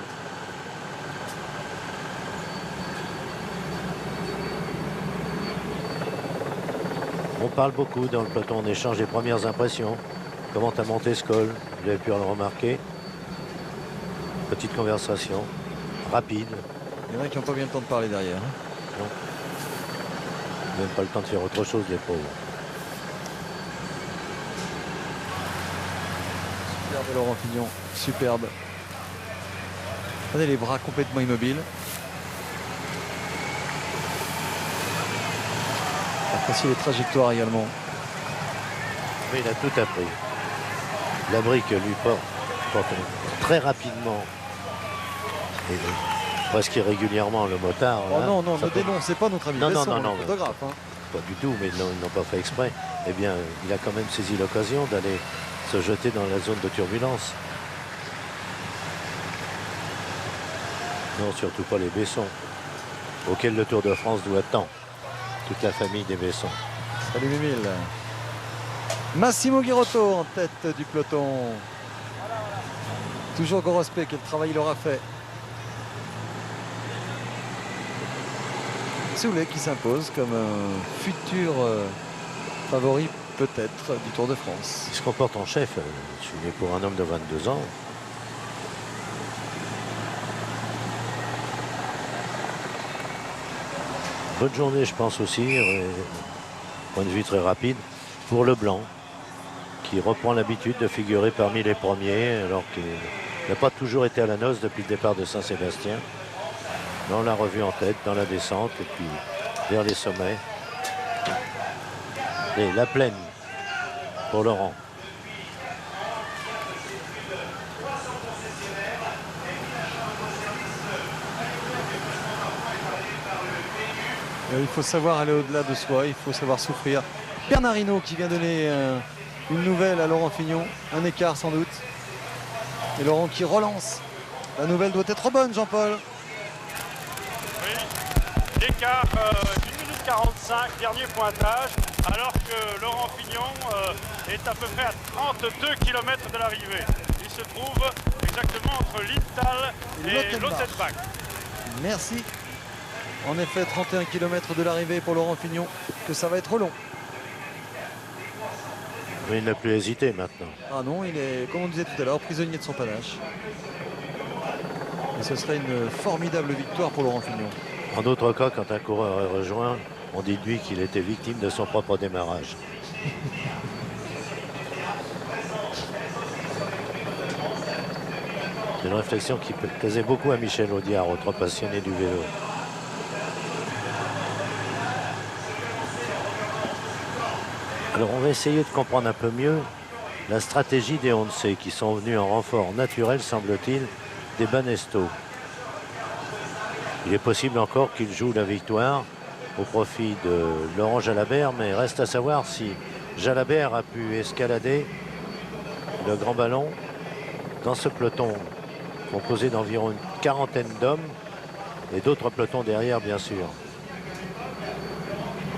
On parle beaucoup dans le peloton, on échange les premières impressions. Comment t'as monté ce col? Vous avez pu le remarquer. Petite conversation, rapide. Il y en a qui n'ont pas bien le temps de parler derrière. Non. Même pas le temps de faire autre chose, les pauvres. Superbe Laurent Fignon, superbe. Regardez les bras complètement immobiles. Appréciez les trajectoires également. Mais il a tout appris. La brique lui porte très rapidement et presque irrégulièrement le motard. Oh là, non, non, ça ne peut- dénoncez pas notre ami Non, non, Besson, non, non, le photographe. Hein. Pas du tout, mais ils n'ont pas fait exprès. Eh bien, il a quand même saisi l'occasion d'aller se jeter dans la zone de turbulence. Non, surtout pas les Bessons, auxquels le Tour de France doit tant. Toute la famille des Bessons. Salut Mimile. Massimo Girotto en tête du peloton. Toujours Gorospe, quel travail il aura fait. Soulet qui s'impose comme un futur favori peut-être du Tour de France. Il se comporte en chef. Je suis né pour un homme de 22 ans. Bonne journée, je pense aussi, point de vue très rapide, pour Leblanc, qui reprend l'habitude de figurer parmi les premiers, alors qu'il n'a pas toujours été à la noce depuis le départ de Saint-Sébastien. Mais on l'a revu en tête dans la descente et puis vers les sommets. Et la plaine pour Laurent. Il faut savoir aller au-delà de soi, il faut savoir souffrir. Bernard Hinault qui vient donner une nouvelle à Laurent Fignon, un écart sans doute. Et Laurent qui relance. La nouvelle doit être bonne, Jean-Paul. Oui, l'écart d'une minute 45, dernier pointage, alors que Laurent Fignon est à peu près à 32 km de l'arrivée. Il se trouve exactement entre Lintal et Lottenbach. Merci. En effet, 31 km de l'arrivée pour Laurent Fignon, que ça va être long. Mais il n'a plus hésité maintenant. Ah non, il est, comme on disait tout à l'heure, prisonnier de son panache. Et ce serait une formidable victoire pour Laurent Fignon. En d'autres cas, quand un coureur est rejoint, on dit de lui qu'il était victime de son propre démarrage. C'est une réflexion qui plaisait beaucoup à Michel Audiard, autre passionné du vélo. Alors on va essayer de comprendre un peu mieux la stratégie des Once qui sont venus en renfort naturel, semble-t-il, des Banesto. Il est possible encore qu'ils jouent la victoire au profit de Laurent Jalabert, mais reste à savoir si Jalabert a pu escalader le grand ballon dans ce peloton composé d'environ une quarantaine d'hommes et d'autres pelotons derrière, bien sûr.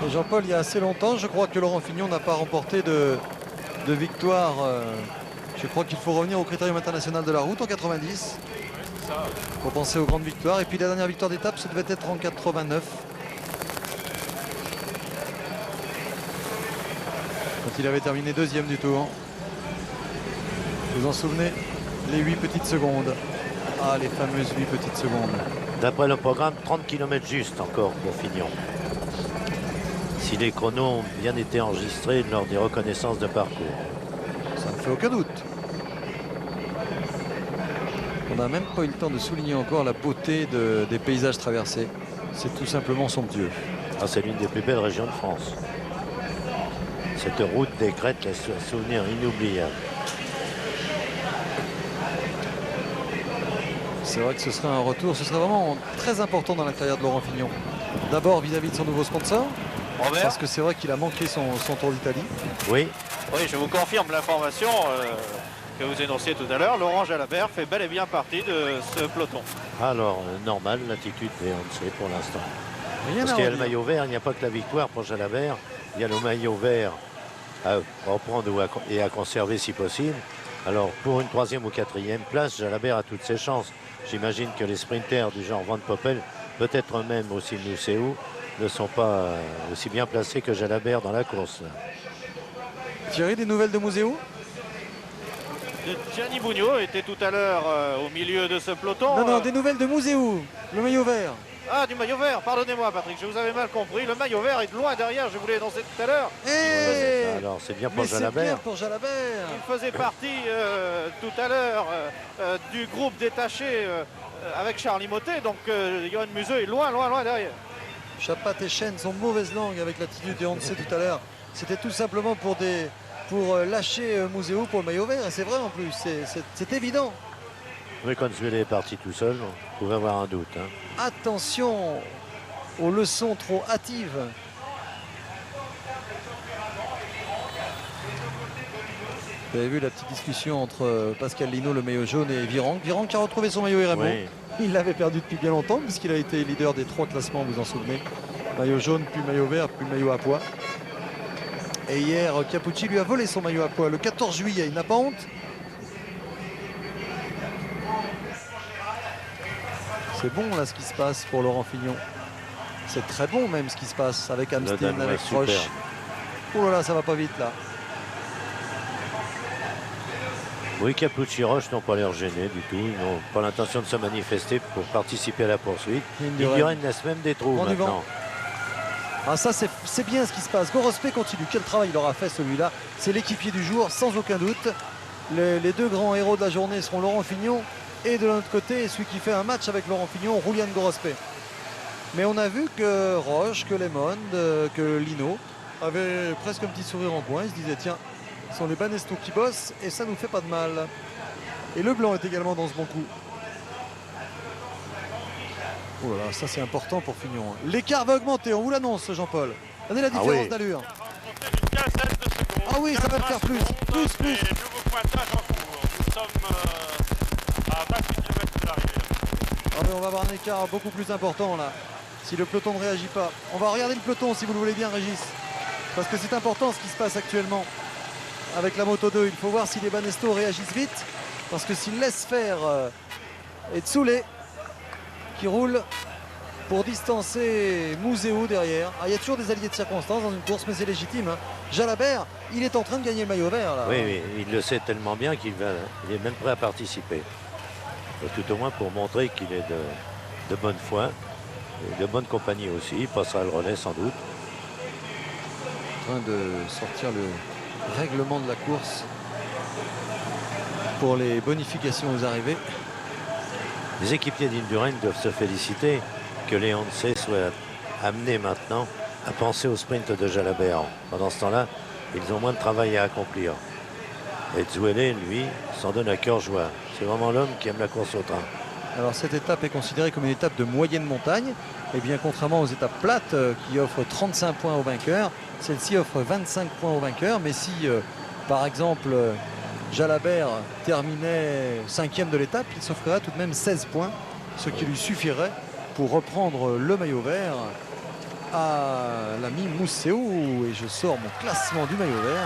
Et Jean-Paul, il y a assez longtemps, je crois que Laurent Fignon n'a pas remporté de victoire. Je crois qu'il faut revenir au Critérium international de la route en 90 pour penser aux grandes victoires. Et puis la dernière victoire d'étape, ça devait être en 89. Quand il avait terminé deuxième du tour. Vous vous en souvenez? Les 8 petites secondes. Ah, les fameuses 8 petites secondes. D'après le programme, 30 km juste encore pour Fignon. Si les chronos ont bien été enregistrés lors des reconnaissances de parcours. Ça ne fait aucun doute. On n'a même pas eu le temps de souligner encore la beauté des paysages traversés. C'est tout simplement somptueux. Ah, c'est l'une des plus belles régions de France. Cette route des crêtes laisse un souvenir inoubliable. C'est vrai que ce serait un retour, ce serait vraiment très important dans la carrière de Laurent Fignon. D'abord vis-à-vis de son nouveau sponsor, Robert, parce que c'est vrai qu'il a manqué son Tour d'Italie. Oui, oui, je vous confirme l'information que vous énonciez tout à l'heure. Laurent Jalabert fait bel et bien partie de ce peloton. alors normal l'attitude des Hansé pour l'instant. Rien Parce à qu'il y a le redire. maillot vert, il n'y a pas que la victoire pour Jalabert. Il y a le maillot vert à reprendre et à conserver si possible. Alors pour une 3e ou 4e place, Jalabert a toutes ses chances. J'imagine que les sprinters du genre Van Poppel, peut-être même aussi Museeuw, ne sont pas aussi bien placés que Jalabert dans la course. Thierry, des nouvelles de Museeuw? Gianni Bugno était tout à l'heure au milieu de ce peloton. Non, des nouvelles de Museeuw, le maillot vert. Ah, du maillot vert, pardonnez-moi Patrick, je vous avais mal compris. Le maillot vert est de loin derrière, je vous l'ai énoncé tout à l'heure. Alors c'est bien pour Mais c'est bien Jalabert. pour Jalabert. Il faisait partie tout à l'heure du groupe détaché avec Charlie Motet, donc Johan Museeuw est loin derrière. Chapat et Chen sont mauvaise langue avec l'attitude de Hansé tout à l'heure. C'était tout simplement pour lâcher Museeuw pour le maillot vert. Et c'est vrai en plus, c'est évident. Mais quand Zuele est parti tout seul, on pouvait avoir un doute. Hein. Attention aux leçons trop hâtives. Vous avez vu la petite discussion entre Pascal Lino, le maillot jaune, et Virenque. Virenque qui a retrouvé son maillot Raymond. Oui. Il l'avait perdu depuis bien longtemps puisqu'il a été leader des 3 classements, vous en souvenez. Maillot jaune, puis maillot vert, puis maillot à pois. Et hier, Capucci lui a volé son maillot à pois le 14 juillet. Il n'a pas honte. C'est bon là ce qui se passe pour Laurent Fignon. C'est très bon même ce qui se passe avec Amstel, Danois avec est Roche. superbe. Oh là là, ça va pas vite là. Oui, Capucci et Roche n'ont pas l'air gênés du tout. Ils n'ont pas l'intention de se manifester pour participer à la poursuite. Indurain laisse même des trous Vent du vent. maintenant. Ah ça c'est bien ce qui se passe. Gorospe continue. Quel travail il aura fait celui-là. C'est l'équipier du jour sans aucun doute. Les 2 grands héros de la journée seront Laurent Fignon et de l'autre côté celui qui fait un match avec Laurent Fignon, Julian Gorospe. Mais on a vu que Roche, que Lemond, que Lino avaient presque un petit sourire en coin. Ils se disaient tiens, ce sont les Banesto qui bossent et ça nous fait pas de mal. Et le blanc est également dans ce bon coup. Oh là là, ça c'est important pour Fignon. L'écart va augmenter, on vous l'annonce Jean-Paul. Regardez la différence oui. d'allure. Une quinzaine de secondes. Ah oui, ça va le faire plus. Plus. Et nouveau pointage en cours. Nous sommes à 28 km de l'arrivée. Ah mais on va avoir un écart beaucoup plus important là. Si le peloton ne réagit pas. On va regarder le peloton si vous le voulez bien Régis. Parce que c'est important ce qui se passe actuellement. Avec la Moto 2, il faut voir si les Banesto réagissent vite. Parce que s'ils laissent faire et Tsoulet qui roule pour distancer Museeuw derrière. Ah, il y a toujours des alliés de circonstance dans une course, mais c'est légitime. Hein. Jalabert, il est en train de gagner le maillot vert. Là. Oui, il le sait tellement bien qu'il est même prêt à participer. Tout au moins pour montrer qu'il est de bonne foi, et de bonne compagnie aussi. Il passera le relais sans doute. En train de sortir le règlement de la course pour les bonifications aux arrivées. Les équipiers d'Indurain doivent se féliciter que les Hansé soient amenés maintenant à penser au sprint de Jalabert. Pendant ce temps-là, ils ont moins de travail à accomplir. Et Zuele, lui, s'en donne à cœur joie. C'est vraiment l'homme qui aime la course au train. Alors cette étape est considérée comme une étape de moyenne montagne Eh bien, contrairement aux étapes plates qui offrent 35 points au vainqueur, celle-ci offre 25 points au vainqueur. Mais si, par exemple, Jalabert terminait 5e de l'étape, il s'offrirait tout de même 16 points, ce qui lui suffirait pour reprendre le maillot vert à l'ami Mousseau. Et je sors mon classement du maillot vert,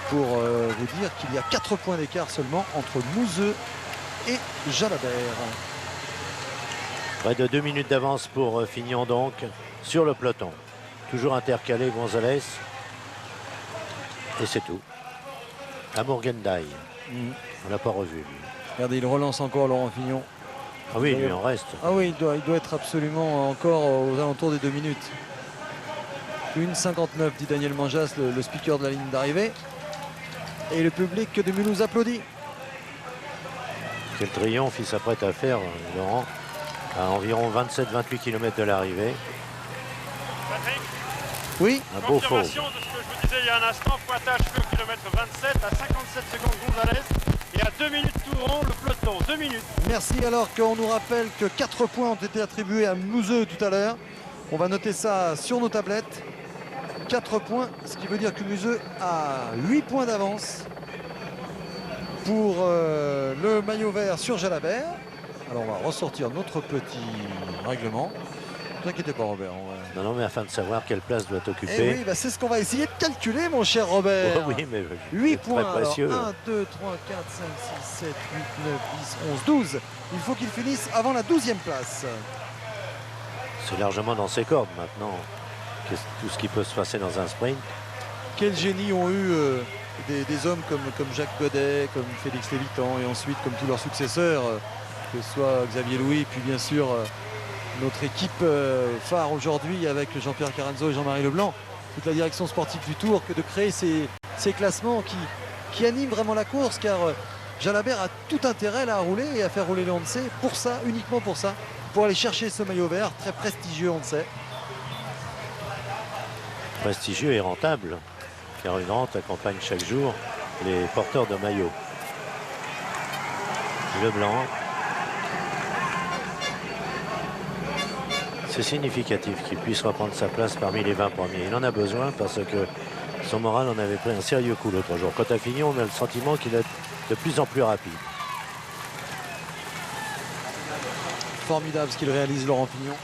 vous voyez, pour vous dire qu'il y a 4 points d'écart seulement entre Mouzeux et Jalabert. Près de 2 minutes d'avance pour Fignon donc sur le peloton. Toujours intercalé Gonzalez. Et c'est tout. Amour Gendai. On l'a pas revu. Lui. Regardez, il relance encore Laurent Fignon. Ah oui, il lui en reste. Ah oui, il doit être absolument encore aux alentours des 2 minutes. 1,59 dit Daniel Manjas, le speaker de la ligne d'arrivée. Et le public de Mulhouse applaudit. Quel triomphe il s'apprête à faire, Laurent, à environ 27-28 km de l'arrivée. Patrick, Oui, Un beau faux. confirmation de ce que je vous disais il y a un instant, pointage au kilomètre 27 à 57 secondes Gonzalez et à 2 minutes tout rond le peloton, 2 minutes. merci. Alors qu'on nous rappelle que 4 points ont été attribués à Mouzeux tout à l'heure. On va noter ça sur nos tablettes. 4 points, ce qui veut dire que Mouzeux a 8 points d'avance pour le maillot vert sur Jalabert. Alors on va ressortir notre petit règlement. Ne vous inquiétez pas Robert. Non, non, mais afin de savoir quelle place doit Eh occuper. oui, bah c'est ce qu'on va essayer de calculer mon cher Robert. Oh oui, mais 8 c'est points, très précieux. 1, 2, 3, 4, 5, 6, 7, 8, 9, 10, 11, 12. Il faut qu'il finisse avant la 12e place. C'est largement dans ses cordes maintenant. Tout ce qui peut se passer dans un sprint. Quels génies ont eu des hommes comme Jacques Godet, comme Félix Lévitan et ensuite comme tous leurs successeurs, que ce soit Xavier Louis, puis bien sûr notre équipe phare aujourd'hui avec Jean-Pierre Caranzo et Jean-Marie Leblanc, toute la direction sportive du Tour, que de créer ces classements qui animent vraiment la course, car Jalabert a tout intérêt là à rouler et à faire rouler le Hansé pour ça, uniquement pour ça, pour aller chercher ce maillot vert, très prestigieux on le sait. Prestigieux et rentable, car une rente accompagne chaque jour les porteurs de maillots. Leblanc. C'est significatif qu'il puisse reprendre sa place parmi les 20 premiers. Il en a besoin parce que son moral en avait pris un sérieux coup l'autre jour. Quant à Fignon, on a le sentiment qu'il est de plus en plus rapide. Formidable ce qu'il réalise Laurent Fignon.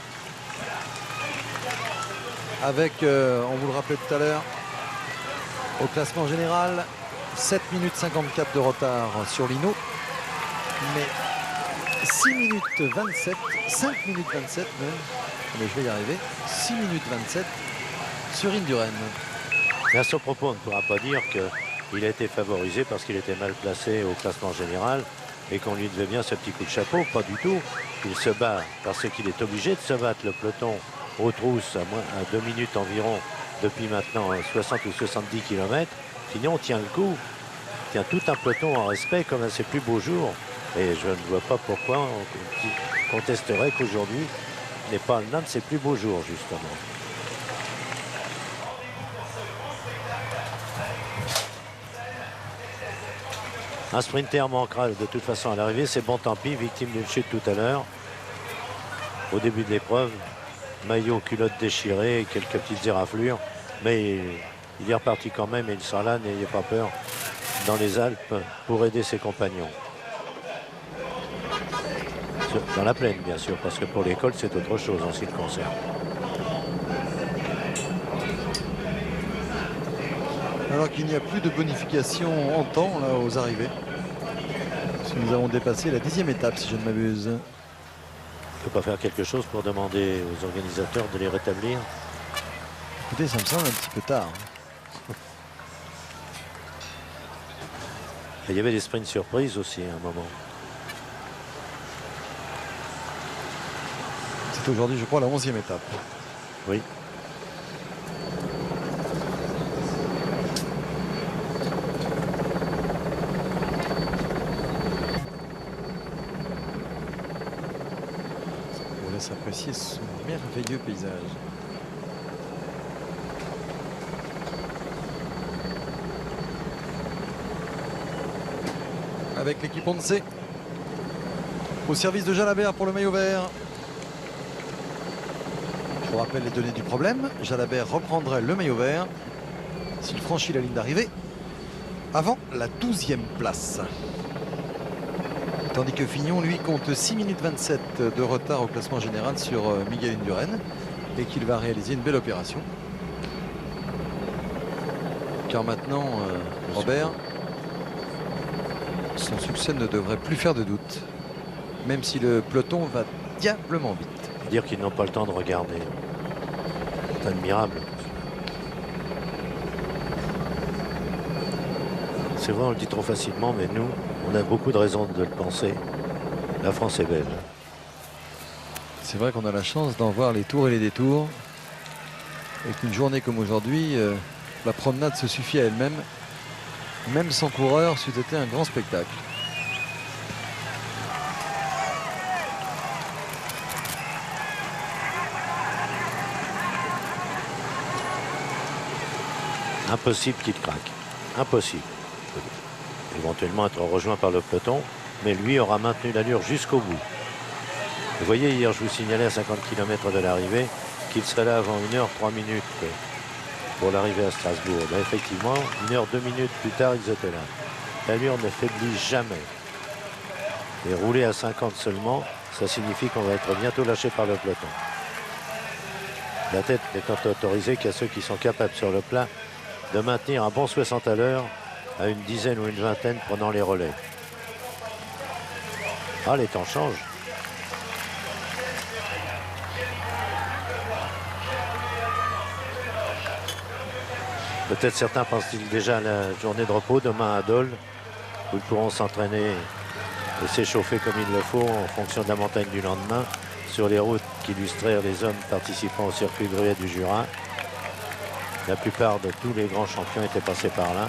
Avec, on vous le rappelait tout à l'heure, au classement général, 7 minutes 54 de retard sur Lino. Mais 6 minutes 27, 5 minutes 27 même, mais je vais y arriver, 6 minutes 27 sur Indurain. Et à ce propos, on ne pourra pas dire qu'il a été favorisé parce qu'il était mal placé au classement général et qu'on lui devait bien ce petit coup de chapeau. Pas du tout. Il se bat parce qu'il est obligé de se battre le peloton aux trousses à 2 minutes environ depuis maintenant 60 ou 70 km. Sinon, on tient le coup, tient tout un peloton en respect comme à ses plus beaux jours. Et je ne vois pas pourquoi on contesterait qu'aujourd'hui n'est pas l'un de ses plus beaux jours, justement. Un sprinter manquera de toute façon à l'arrivée, c'est bon, tant pis, victime d'une chute tout à l'heure. Au début de l'épreuve, maillot, culotte déchirée, quelques petites éraflures, mais il est reparti quand même et il sera là, n'ayez pas peur, dans les Alpes pour aider ses compagnons. Dans la plaine, bien sûr, parce que pour l'école, c'est autre chose en ce qui le concerne. Alors qu'il n'y a plus de bonification en temps là aux arrivées. Parce que nous avons dépassé la 10e étape, si je ne m'abuse. On ne peut pas faire quelque chose pour demander aux organisateurs de les rétablir? Écoutez, ça me semble un petit peu tard. Et il y avait des sprints surprises aussi à un moment. C'est aujourd'hui, je crois, la 11e étape. Oui. On vous laisse apprécier ce merveilleux paysage. Avec l'équipe Once au service de Jalabert pour le maillot vert. Pour rappel les données du problème, Jalabert reprendrait le maillot vert s'il franchit la ligne d'arrivée avant la 12e place. Tandis que Fignon, lui, compte 6 minutes 27 de retard au classement général sur Miguel Indurain et qu'il va réaliser une belle opération. Car maintenant, Robert, son succès ne devrait plus faire de doute, même si le peloton va diablement vite. Dire qu'ils n'ont pas le temps de regarder. C'est admirable. C'est vrai, on le dit trop facilement, mais nous, on a beaucoup de raisons de le penser. La France est belle. C'est vrai qu'on a la chance d'en voir les tours et les détours. Et qu'une journée comme aujourd'hui, la promenade se suffit à elle-même. Même sans coureur, c'eût été un grand spectacle. Impossible qu'il craque. Impossible. Éventuellement être rejoint par le peloton, mais lui aura maintenu l'allure jusqu'au bout. Vous voyez, hier, je vous signalais à 50 km de l'arrivée qu'il serait là avant 1 heure 3 minutes pour l'arrivée à Strasbourg. Ben, effectivement, 1 heure 2 minutes plus tard, ils étaient là. L'allure ne faiblit jamais. Et rouler à 50 seulement, ça signifie qu'on va être bientôt lâché par le peloton. La tête n'étant autorisée qu'à ceux qui sont capables sur le plat de maintenir un bon 60 à l'heure à une dizaine ou une vingtaine prenant les relais. Ah, les temps changent. Peut-être certains pensent-ils déjà à la journée de repos demain à Dole, où ils pourront s'entraîner et s'échauffer comme il le faut en fonction de la montagne du lendemain sur les routes qu'illustrèrent les hommes participant au circuit gruet du Jura. La plupart de tous les grands champions étaient passés par là.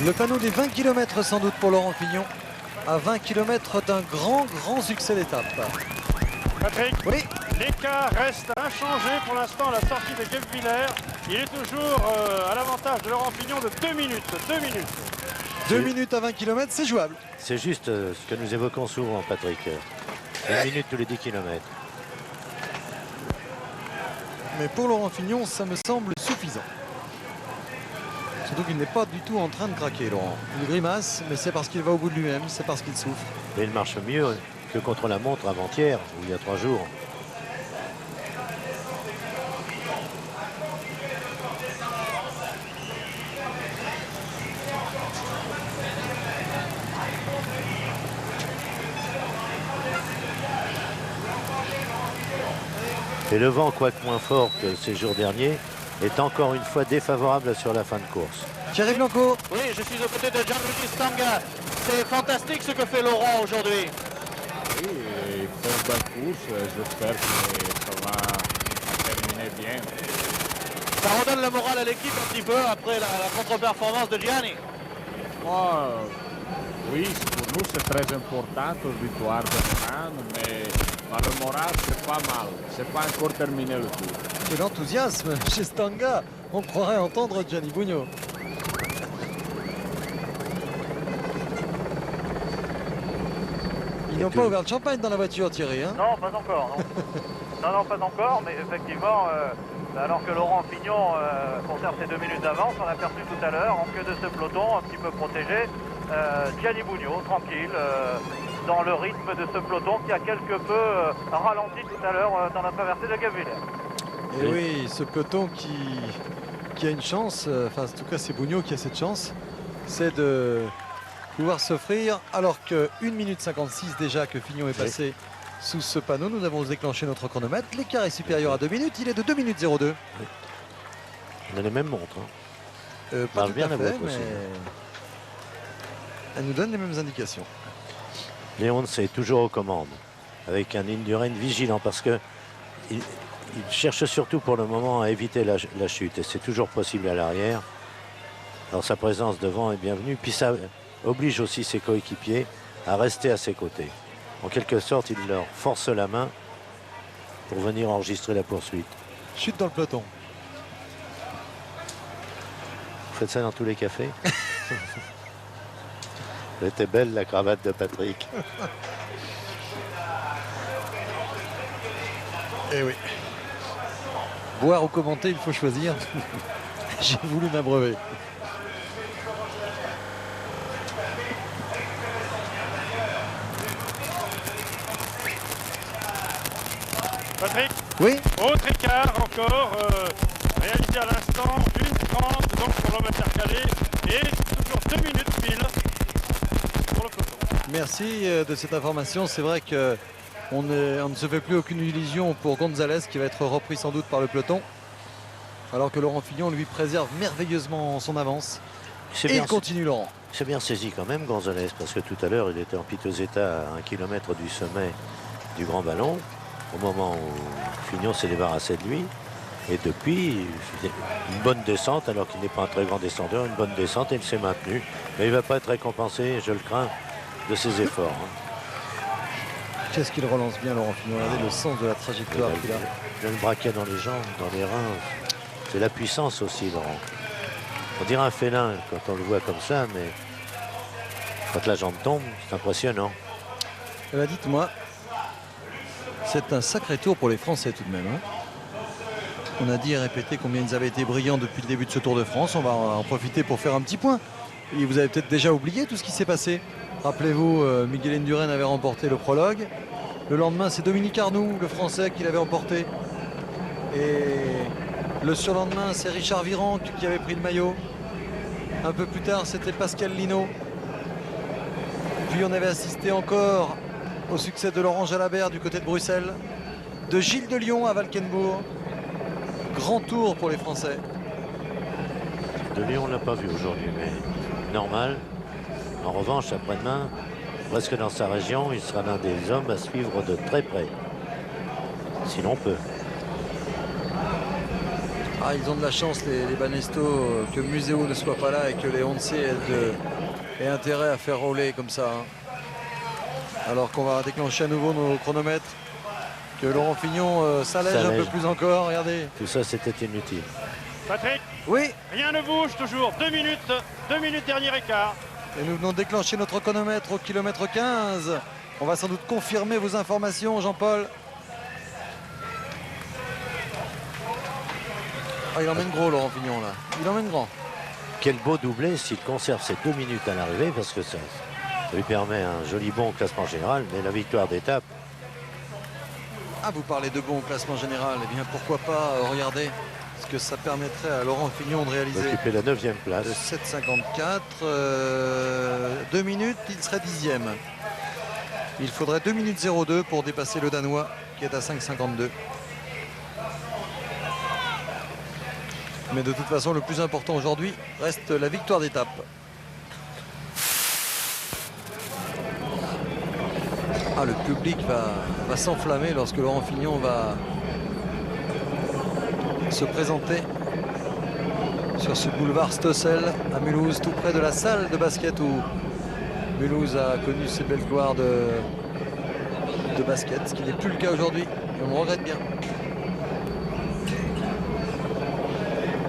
Le panneau des 20 km sans doute pour Laurent Fignon. À 20 km d'un grand succès d'étape. Patrick, Oui. l'écart reste inchangé pour l'instant à la sortie de Guebwiller. Il est toujours à l'avantage de Laurent Fignon de 2 minutes. 2 minutes. 2 minutes à 20 km, c'est jouable. C'est juste ce que nous évoquons souvent, Patrick. 1 minute tous les 10 km. Mais pour Laurent Fignon, ça me semble suffisant. Surtout qu'il n'est pas du tout en train de craquer, Laurent. Il grimace, mais c'est parce qu'il va au bout de lui-même, c'est parce qu'il souffre. Mais il marche mieux que contre la montre avant-hier, ou il y a 3 jours. Et le vent, quoique moins fort que ces jours derniers, est encore une fois défavorable sur la fin de course. Thierry Blanco. Oui, je suis aux côtés de Gianluigi Stanga. C'est fantastique ce que fait Laurent aujourd'hui. Oui, il fait une belle course. J'espère que ça va terminer bien. Ça redonne le moral à l'équipe un petit peu après la contre-performance de Gianni. Moi, oui, pour nous c'est très important, la victoire de Milan, mais le moral c'est pas mal. C'est pas encore terminé le tour. Quel enthousiasme chez Stanga. On croirait entendre Gianni Bugno. Ils n'ont pas ouvert le champagne dans la voiture, Thierry. Hein? Non, pas encore. Non. non, pas encore, mais effectivement, alors que Laurent Fignon conserve ses 2 minutes d'avance, on a perçu tout à l'heure, en queue de ce peloton, un petit peu protégé, Gianni Bugno, tranquille, dans le rythme de ce peloton qui a quelque peu ralenti tout à l'heure dans la traversée de Guebwiller. Et oui, ce peloton qui a une chance, enfin en tout cas c'est Bugno qui a cette chance, c'est de pouvoir s'offrir, alors que 1 minute 56 déjà que Fignon est passé sous ce panneau, nous avons déclenché notre chronomètre, l'écart est supérieur à 2 minutes, il est de 2 minutes 02. On a les mêmes montres. Hein. Pas Marche tout bien à la fait, vôtre mais aussi. elle nous donne les mêmes indications. Léon c'est toujours aux commandes, avec un Indurain vigilant, parce que il cherche surtout pour le moment à éviter la chute, et c'est toujours possible à l'arrière. Alors sa présence devant est bienvenue, puis ça oblige aussi ses coéquipiers à rester à ses côtés. En quelque sorte, il leur force la main pour venir enregistrer la poursuite. Chute dans le peloton. Vous faites ça dans tous les cafés? Elle était belle la cravate de Patrick. Eh oui. Boire ou commenter, il faut choisir. J'ai voulu m'abreuver. Patrick, Oui, autre écart encore, réalisé à l'instant, 1:30 donc pour l'homme intercalé et toujours 2 minutes pile pour le peloton. merci de cette information. C'est vrai que on ne se fait plus aucune illusion pour Gonzalez qui va être repris sans doute par le peloton. Alors que Laurent Fignon lui préserve merveilleusement son avance. C'est Et bien, il continue Laurent. c'est bien saisi quand même Gonzalez, parce que tout à l'heure il était en piteux état à 1 kilomètre du sommet du Grand Ballon, au moment où Fignon s'est débarrassé de lui. Et depuis, il fait une bonne descente, alors qu'il n'est pas un très grand descendeur, une bonne descente, et il s'est maintenu. Mais il ne va pas être récompensé, je le crains, de ses efforts. Qu'est-ce qu'il relance bien Laurent Fignon. Regardez le sens de la trajectoire qu'il a. Il a le braquet dans les jambes, dans les reins. C'est la puissance aussi, Laurent. On dirait un félin quand on le voit comme ça, mais quand la jambe tombe, c'est impressionnant. Eh ben, dites-moi, c'est un sacré tour pour les Français tout de même. Hein. On a dit et répété combien ils avaient été brillants depuis le début de ce Tour de France. On va en profiter pour faire un petit point. Et vous avez peut-être déjà oublié tout ce qui s'est passé. Rappelez-vous, Miguel Indurain avait remporté le prologue. Le lendemain, c'est Dominique Arnoux, le Français, qui l'avait emporté. Et le surlendemain, c'est Richard Virenque qui avait pris le maillot. Un peu plus tard, c'était Pascal Lino. Puis on avait assisté encore au succès de Laurent Jalabert du côté de Bruxelles, de Gilles de Lyon à Valkenburg. Grand tour pour les Français. De Lyon, on ne l'a pas vu aujourd'hui, mais normal. En revanche, après-demain, presque dans sa région, il sera l'un des hommes à suivre de très près. Si l'on peut. Ah, ils ont de la chance, les Banesto, que Museo ne soit pas là et que les Once aient intérêt à faire rouler comme ça. Hein. Alors qu'on va déclencher à nouveau nos chronomètres. Que Laurent Fignon s'allège un peu plus encore, regardez. Tout ça, c'était inutile. Patrick, Oui, rien ne bouge, toujours 2 minutes dernier écart. et nous venons de déclencher notre chronomètre au kilomètre 15. On va sans doute confirmer vos informations, Jean-Paul. Ah, il emmène gros, Laurent Fignon, là. Il emmène grand. Quel beau doublé s'il conserve ces 2 minutes à l'arrivée, parce que ça lui permet un joli bon classement général, mais la victoire d'étape. Ah, vous parlez de bon classement général. Eh bien, pourquoi pas regarder ce que ça permettrait à Laurent Fignon de réaliser. Occuper la 9e place. De 7,54. 2 minutes, il serait 10e. Il faudrait 2 minutes 02 pour dépasser le Danois qui est à 5,52. Mais de toute façon, le plus important aujourd'hui reste la victoire d'étape. Ah, le public va s'enflammer lorsque Laurent Fignon va se présenter sur ce boulevard Stossel à Mulhouse, tout près de la salle de basket où Mulhouse a connu ses belles gloires de basket, ce qui n'est plus le cas aujourd'hui et on le regrette bien.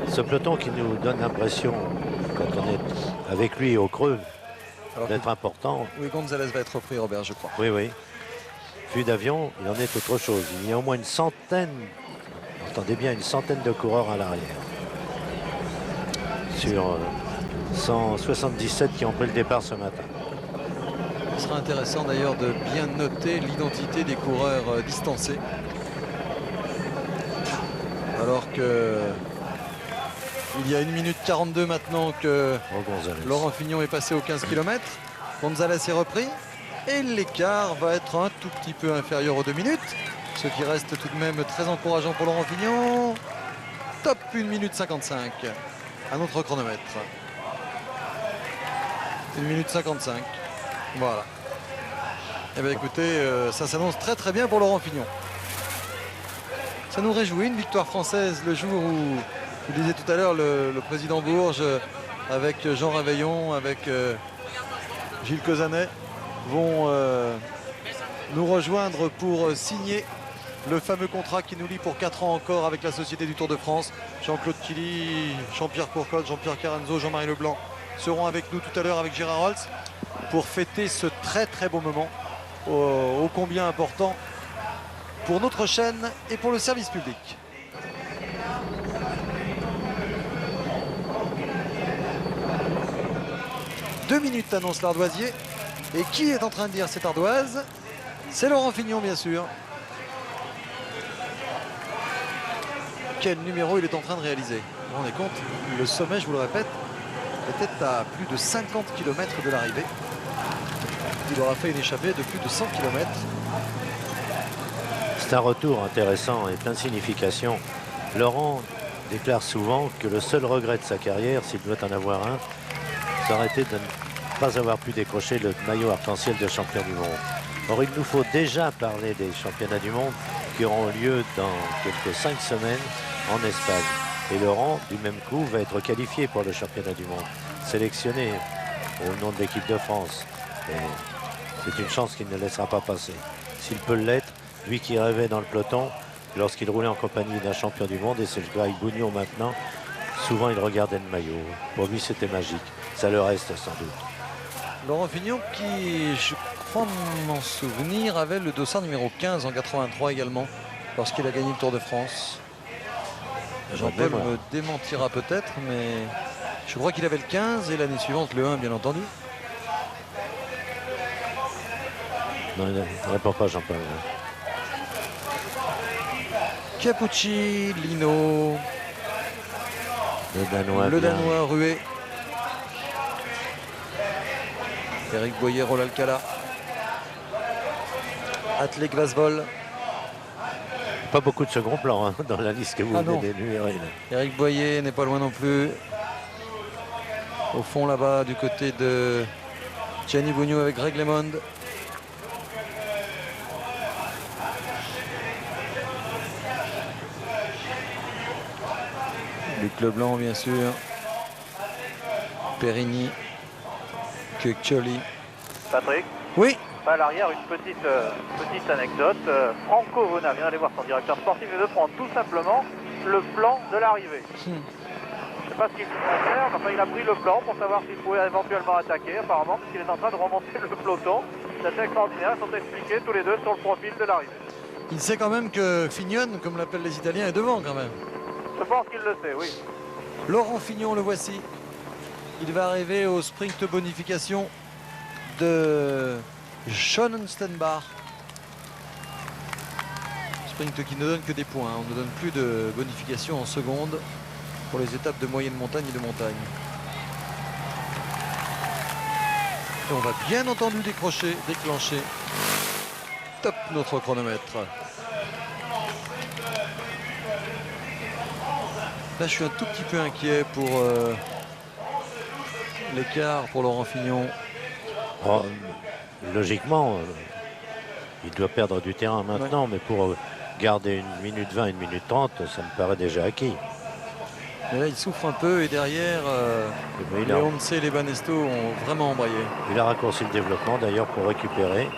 Ce peloton qui nous donne l'impression, quand on est avec lui au creux, d'être important. Oui, Gonzalez va être repris, Robert, je crois. Oui, oui. Vue d'avion, il en est autre chose. Il y a au moins une centaine, entendez bien, une centaine de coureurs à l'arrière. Sur 177 qui ont pris le départ ce matin. Ce sera intéressant d'ailleurs de bien noter l'identité des coureurs distancés. Alors que il y a 1 minute 42 maintenant que Laurent Fignon est passé aux 15 km. Gonzalez est repris et l'écart va être un tout petit peu inférieur aux 2 minutes. Ce qui reste tout de même très encourageant pour Laurent Fignon. Top 1 minute 55. Un autre chronomètre. 1 minute 55. Voilà. Eh bien écoutez, ça s'annonce très très bien pour Laurent Fignon. Ça nous réjouit, une victoire française le jour où, vous disiez tout à l'heure, le président Bourges avec Jean Réveillon, avec Gilles Cosanet vont nous rejoindre pour signer le fameux contrat qui nous lie pour 4 ans encore avec la Société du Tour de France. Jean-Claude Killy, Jean-Pierre Courcode, Jean-Pierre Carenzo, Jean-Marie Leblanc seront avec nous tout à l'heure avec Gérard Holtz pour fêter ce très très beau moment ô combien important pour notre chaîne et pour le service public. Deux minutes annonce l'ardoisier. Et qui est en train de dire cette ardoise? C'est Laurent Fignon, bien sûr. Quel numéro il est en train de réaliser? Vous vous rendez compte? Le sommet, je vous le répète, était à plus de 50 km de l'arrivée. Il aura fait une échappée de plus de 100 km. C'est un retour intéressant et plein de signification. Laurent déclare souvent que le seul regret de sa carrière, s'il doit en avoir un, ça aurait été de ne pas avoir pu décrocher le maillot arc-en-ciel de champion du monde. Or, il nous faut déjà parler des championnats du monde qui auront lieu dans quelques 5 semaines en Espagne. Et Laurent, du même coup, va être qualifié pour le championnat du monde, sélectionné au nom de l'équipe de France. Et c'est une chance qu'il ne laissera pas passer. S'il peut l'être, lui qui rêvait dans le peloton, lorsqu'il roulait en compagnie d'un champion du monde, et c'est le cas avec Bougnon maintenant, souvent il regardait le maillot. Pour lui, c'était magique. Ça le reste sans doute. Laurent Fignon qui, je crois m'en souvenir, avait le dossard numéro 15 en 83 également, lorsqu'il a gagné le Tour de France. Jean-Paul me démentira peut-être, mais je crois qu'il avait le 15 et l'année suivante le 1, bien entendu. Non, il ne répond pas, Jean-Paul. Capucci, Lino, Le Danois Rué, Eric Boyer, Roland Alcala, Atle Glasvold. Pas beaucoup de second plan hein, dans la liste que vous venez d'énumérer. Eric Boyer n'est pas loin non plus. Au fond là-bas, du côté de Gianni Bugno avec Greg LeMond. Luc Leblanc, bien sûr. Perini. Cuccioli. Patrick, Oui. à l'arrière, une petite anecdote. Franco Vona vient d'aller voir son directeur sportif et de prendre tout simplement le plan de l'arrivée. Je ne sais pas ce qu'il pourrait faire, mais enfin, il a pris le plan pour savoir s'il pouvait éventuellement attaquer, apparemment, parce qu'il est en train de remonter le peloton. C'est extraordinaire, ils sont expliqués tous les deux sur le profil de l'arrivée. Il sait quand même que Fignon, comme l'appellent les Italiens, est devant quand même. Je pense qu'il le sait, oui. Laurent Fignon, le voici. Il va arriver au sprint bonification de Schonenstenbach. Sprint qui ne donne que des points. On ne donne plus de bonification en seconde pour les étapes de moyenne montagne et de montagne. Et on va bien entendu déclencher. Top notre chronomètre. Là, je suis un tout petit peu inquiet pour l'écart pour Laurent Fignon. Oh, logiquement, il doit perdre du terrain maintenant, mais pour garder 1 minute 20, 1 minute 30, ça me paraît déjà acquis. Mais là, il souffre un peu et derrière, les Once et les Banesto ont vraiment embrayé. Il a raccourci le développement d'ailleurs pour récupérer.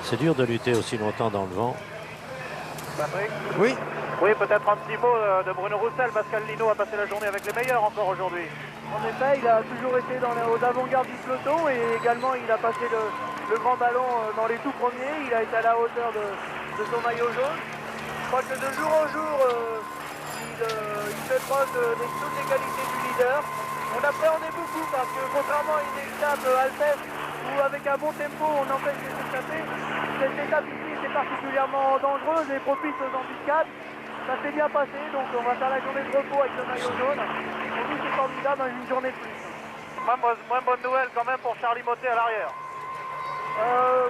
C'est dur de lutter aussi longtemps dans le vent. Patrick ? Oui. Oui, peut-être un petit mot de Bruno Roussel. Pascal Lino a passé la journée avec les meilleurs encore aujourd'hui. En effet, il a toujours été aux avant-gardes du peloton et également il a passé le grand ballon dans les tout premiers. Il a été à la hauteur de son maillot jaune. Je crois que de jour en jour, il fait preuve de toutes les qualités du leader. On appréhendait beaucoup parce que contrairement à une étape alpestre où avec un bon tempo on empêche les échappées, cette étape ici était particulièrement dangereuse et propice aux embuscades. Ça s'est bien passé, donc on va faire la journée de repos avec le maillot jaune. Pour nous c'est formidable, une journée de plus. Moins bonne nouvelle quand même pour Charlie Mottet à l'arrière.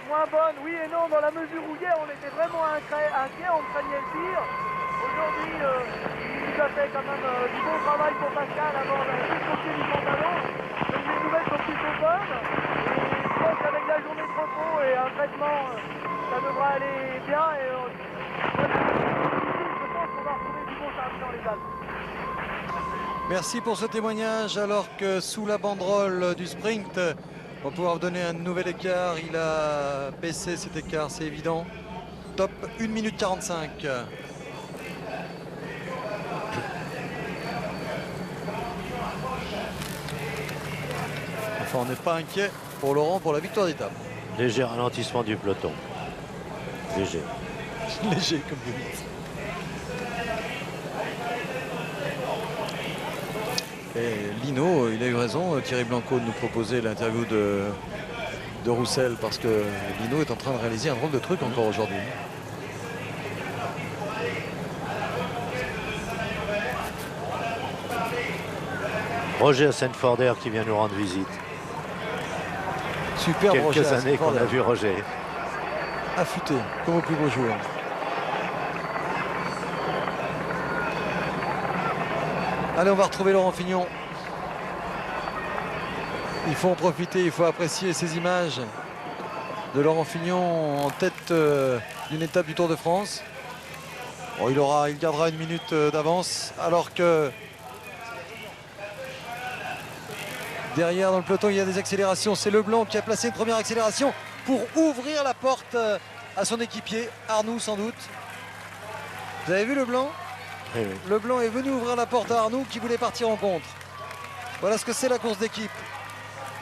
Moins bonne, oui et non, dans la mesure où hier on était vraiment inquiet, on craignait le pire. Aujourd'hui, il nous a fait quand même du bon travail pour Pascal avant de sortir du pantalon. Donc les nouvelles sont plutôt bonnes. Et je pense qu'avec la journée de repos et un traitement, ça devra aller bien. Et je pense qu'on va retrouver du bon Charlie dans les Alpes. Merci pour ce témoignage, alors que sous la banderole du sprint, on va pouvoir donner un nouvel écart. Il a baissé cet écart, c'est évident. Top 1 minute 45. Enfin, on n'est pas inquiet pour Laurent pour la victoire d'étape. Léger ralentissement du peloton. Léger. Léger, comme vous dites. Et Lino, il a eu raison, Thierry Blanco, de nous proposer l'interview de Roussel, parce que Lino est en train de réaliser un drôle de truc encore aujourd'hui. Roger Senforder qui vient nous rendre visite. Superbe Roger Quelques années qu'on a vu Roger. Affûté, comme au plus beau jour. Allez, on va retrouver Laurent Fignon. Il faut en profiter, il faut apprécier ces images de Laurent Fignon en tête d'une étape du Tour de France. Bon, il gardera une minute d'avance, alors que derrière dans le peloton il y a des accélérations. C'est Leblanc qui a placé une première accélération pour ouvrir la porte à son équipier, Arnoux sans doute. Vous avez vu Leblanc? Oui, oui. Leblanc est venu ouvrir la porte à Arnoux qui voulait partir en contre. Voilà ce que c'est la course d'équipe.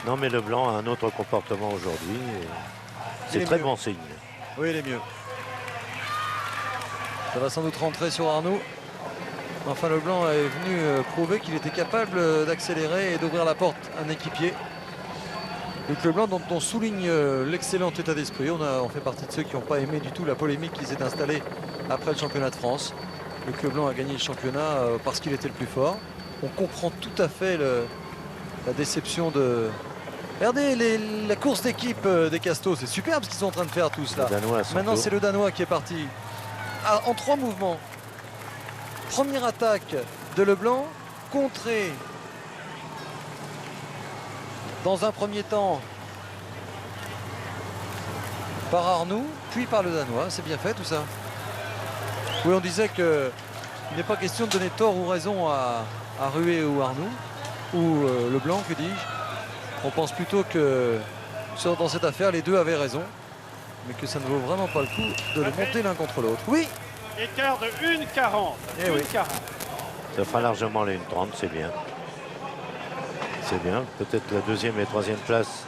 Non, mais Leblanc a un autre comportement aujourd'hui. Il C'est est très mieux. bon signe. Oui, il est mieux. Ça va sans doute rentrer sur Arnoux. Enfin, Leblanc est venu prouver qu'il était capable d'accélérer et d'ouvrir la porte à un équipier. Luc Leblanc, dont on souligne l'excellent état d'esprit. On fait partie de ceux qui n'ont pas aimé du tout la polémique qui s'est installée après le championnat de France. Luc Leblanc a gagné le championnat parce qu'il était le plus fort. On comprend tout à fait la déception de... Regardez la course d'équipe des Castos, c'est superbe ce qu'ils sont en train de faire tous là. Le Danois à son Maintenant tour. c'est le Danois qui est parti. Ah, en 3 mouvements. Première attaque de Leblanc, contrée dans un premier temps par Arnoux, puis par le Danois. C'est bien fait tout ça. Oui, on disait qu'il n'est pas question de donner tort ou raison à Ruet ou Arnoux, ou Leblanc, que dis-je. On pense plutôt que dans cette affaire, les deux avaient raison, mais que ça ne vaut vraiment pas le coup de les monter l'un contre l'autre. Oui, Écart de 1,40. Eh oui. 1,40. Ça fera largement les 1,30, c'est bien. C'est bien. Peut-être la deuxième et troisième place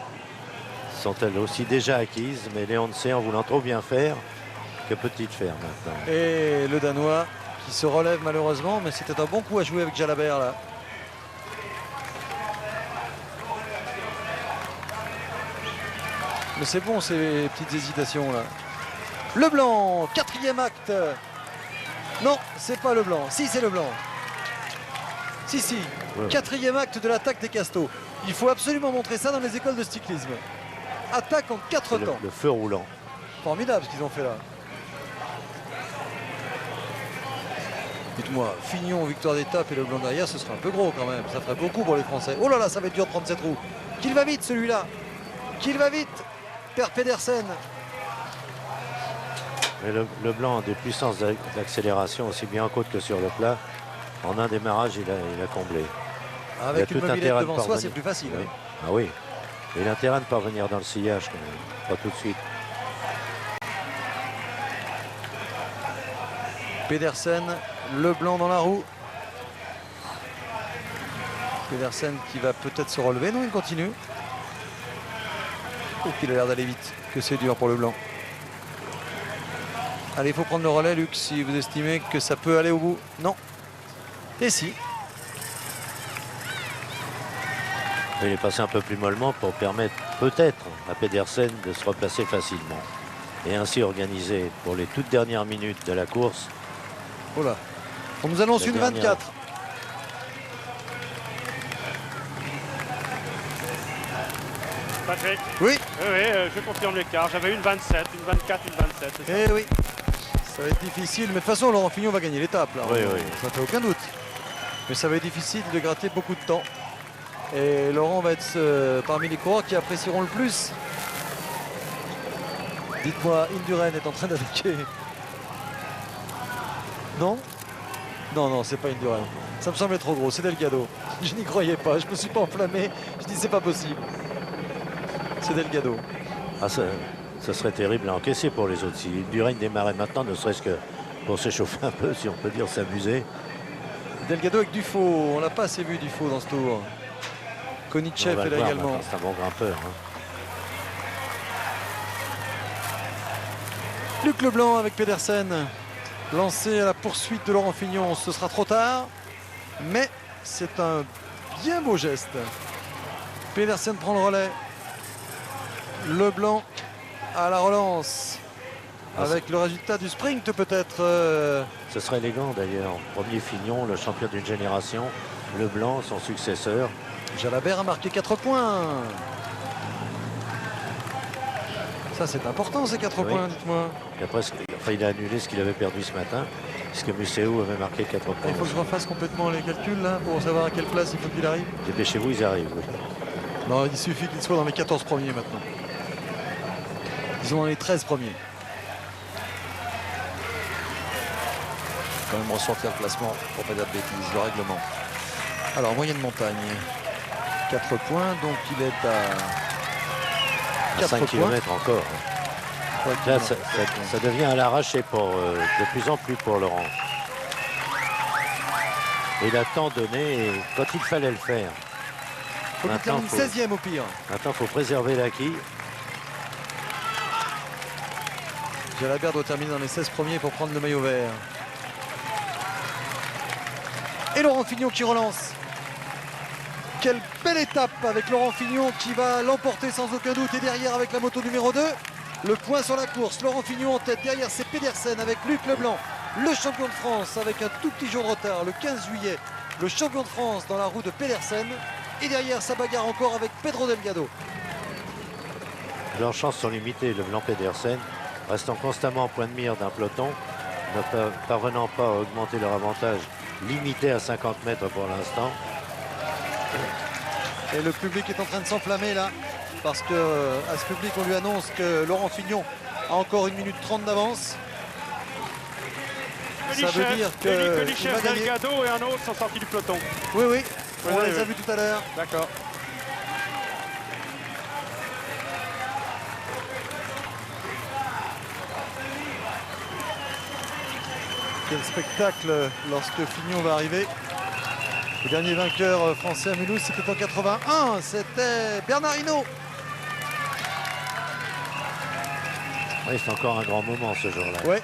sont-elles aussi déjà acquises, mais Léon C, en voulant trop bien faire, que peut-il faire maintenant? et le Danois qui se relève malheureusement, mais c'était un bon coup à jouer avec Jalabert là. Mais c'est bon ces petites hésitations là. Leblanc, 4e acte. Non, c'est pas Leblanc. Si, c'est Leblanc. Si, si. Ouais. 4e acte de l'attaque des Castos. Il faut absolument montrer ça dans les écoles de cyclisme. Attaque en 4 C'est temps. le feu roulant. Formidable ce qu'ils ont fait là. Dites-moi, Fignon, victoire d'étape et Leblanc derrière, ce serait un peu gros quand même. Ça ferait beaucoup pour les Français. Oh là là, ça va être dur de prendre cette roue. Qu'il va vite celui-là. Qu'il va vite. Per Pedersen. Mais Leblanc a des puissances d'accélération aussi bien en côte que sur le plat. En un démarrage, il a comblé. Avec Il a une tout mobilette intérêt de devant soi, parvenir. c'est plus facile. Oui. hein. Ah oui. Et il a intérêt de parvenir dans le sillage quand même. Pas tout de suite. Pedersen, Leblanc dans la roue. Pedersen qui va peut-être se relever. Non, il continue. Oh, qu'il a l'air d'aller vite. Que c'est dur pour Leblanc. Allez, il faut prendre le relais, Luc, si vous estimez que ça peut aller au bout. Non. Et si. Il est passé un peu plus mollement pour permettre peut-être à Pedersen de se replacer facilement. Et ainsi organiser pour les toutes dernières minutes de la course. Oh là. On nous annonce La une dernière. 24. Patrick. Oui. Oui, je confirme l'écart. J'avais une 27, une 24, une 27. c'est ça. Eh oui. Ça va être difficile. Mais de toute façon, Laurent Fignon va gagner l'étape. Là. Oui, oui. Ça fait aucun doute. Mais ça va être difficile de gratter beaucoup de temps. Et Laurent va être parmi les coureurs qui apprécieront le plus. Dites-moi, Indurain est en train d'attaquer. Non? Non, non, c'est pas Indurain. Ça me semblait trop gros, c'est Delgado. Je n'y croyais pas, je me suis pas enflammé. Je dis c'est pas possible. C'est Delgado. Ah, ça serait terrible à encaisser pour les autres. Si Indurain démarrait maintenant, ne serait-ce que pour s'échauffer un peu, si on peut dire, s'amuser. Delgado avec Dufaux, on l'a pas assez vu Dufaux dans ce tour. On Konitchev va est le là voir également. maintenant, c'est un bon grimpeur. hein. Luc Leblanc avec Pedersen. Lancé à la poursuite de Laurent Fignon, ce sera trop tard. Mais c'est un bien beau geste. Pedersen prend le relais. Leblanc à la relance. Avec le résultat du sprint peut-être. Ce serait élégant d'ailleurs. Premier Fignon, le champion d'une génération. Leblanc, son successeur. Jalabert a marqué 4 points. Ça c'est important ces 4 Oui. points, dites-moi. Et après, il a annulé ce qu'il avait perdu ce matin, puisque Museau avait marqué 4 points. Il faut que je refasse complètement les calculs là pour savoir à quelle place il faut qu'il arrive. Dépêchez-vous, ils arrivent. Oui. Non, il suffit qu'il soit dans les 14 premiers maintenant. Ils sont dans les 13 premiers. Quand même ressortir le classement pour pas dire de bêtises, le règlement. Alors moyenne montagne, 4 points, donc il est à 4 5 points. km encore. Là, ça devient à l'arraché pour de plus en plus pour Laurent. Et il a tant donné quand il fallait le faire. Faut qu'il Maintenant, termine 16e au pire. Maintenant, il faut préserver l'acquis. Jalabert doit terminer dans les 16 premiers pour prendre le maillot vert. Et Laurent Fignon qui relance. Quelle belle étape avec Laurent Fignon qui va l'emporter sans aucun doute. Et derrière avec la moto numéro 2, le point sur la course. Laurent Fignon en tête. Derrière c'est Pedersen avec Luc Leblanc, le champion de France avec un tout petit jour de retard. Le 15 juillet, le champion de France dans la roue de Pedersen. Et derrière sa bagarre encore avec Pedro Delgado. Leurs chances sont limitées. Leblanc-Pedersen restant constamment en point de mire d'un peloton, ne parvenant pas à augmenter leur avantage, limité à 50 mètres pour l'instant. Et le public est en train de s'enflammer là, parce que à ce public on lui annonce que Laurent Fignon a encore 1 minute 30 d'avance. Ça veut dire que il va gagner. Delgado et un autre sont sortis du peloton. Oui, oui, on Oui, les oui. a vus tout à l'heure. D'accord. Quel spectacle lorsque Fignon va arriver. Le dernier vainqueur français à Mulhouse, c'était en 81, c'était Bernard Hinault. Oui, c'est encore un grand moment ce jour-là. Ouais.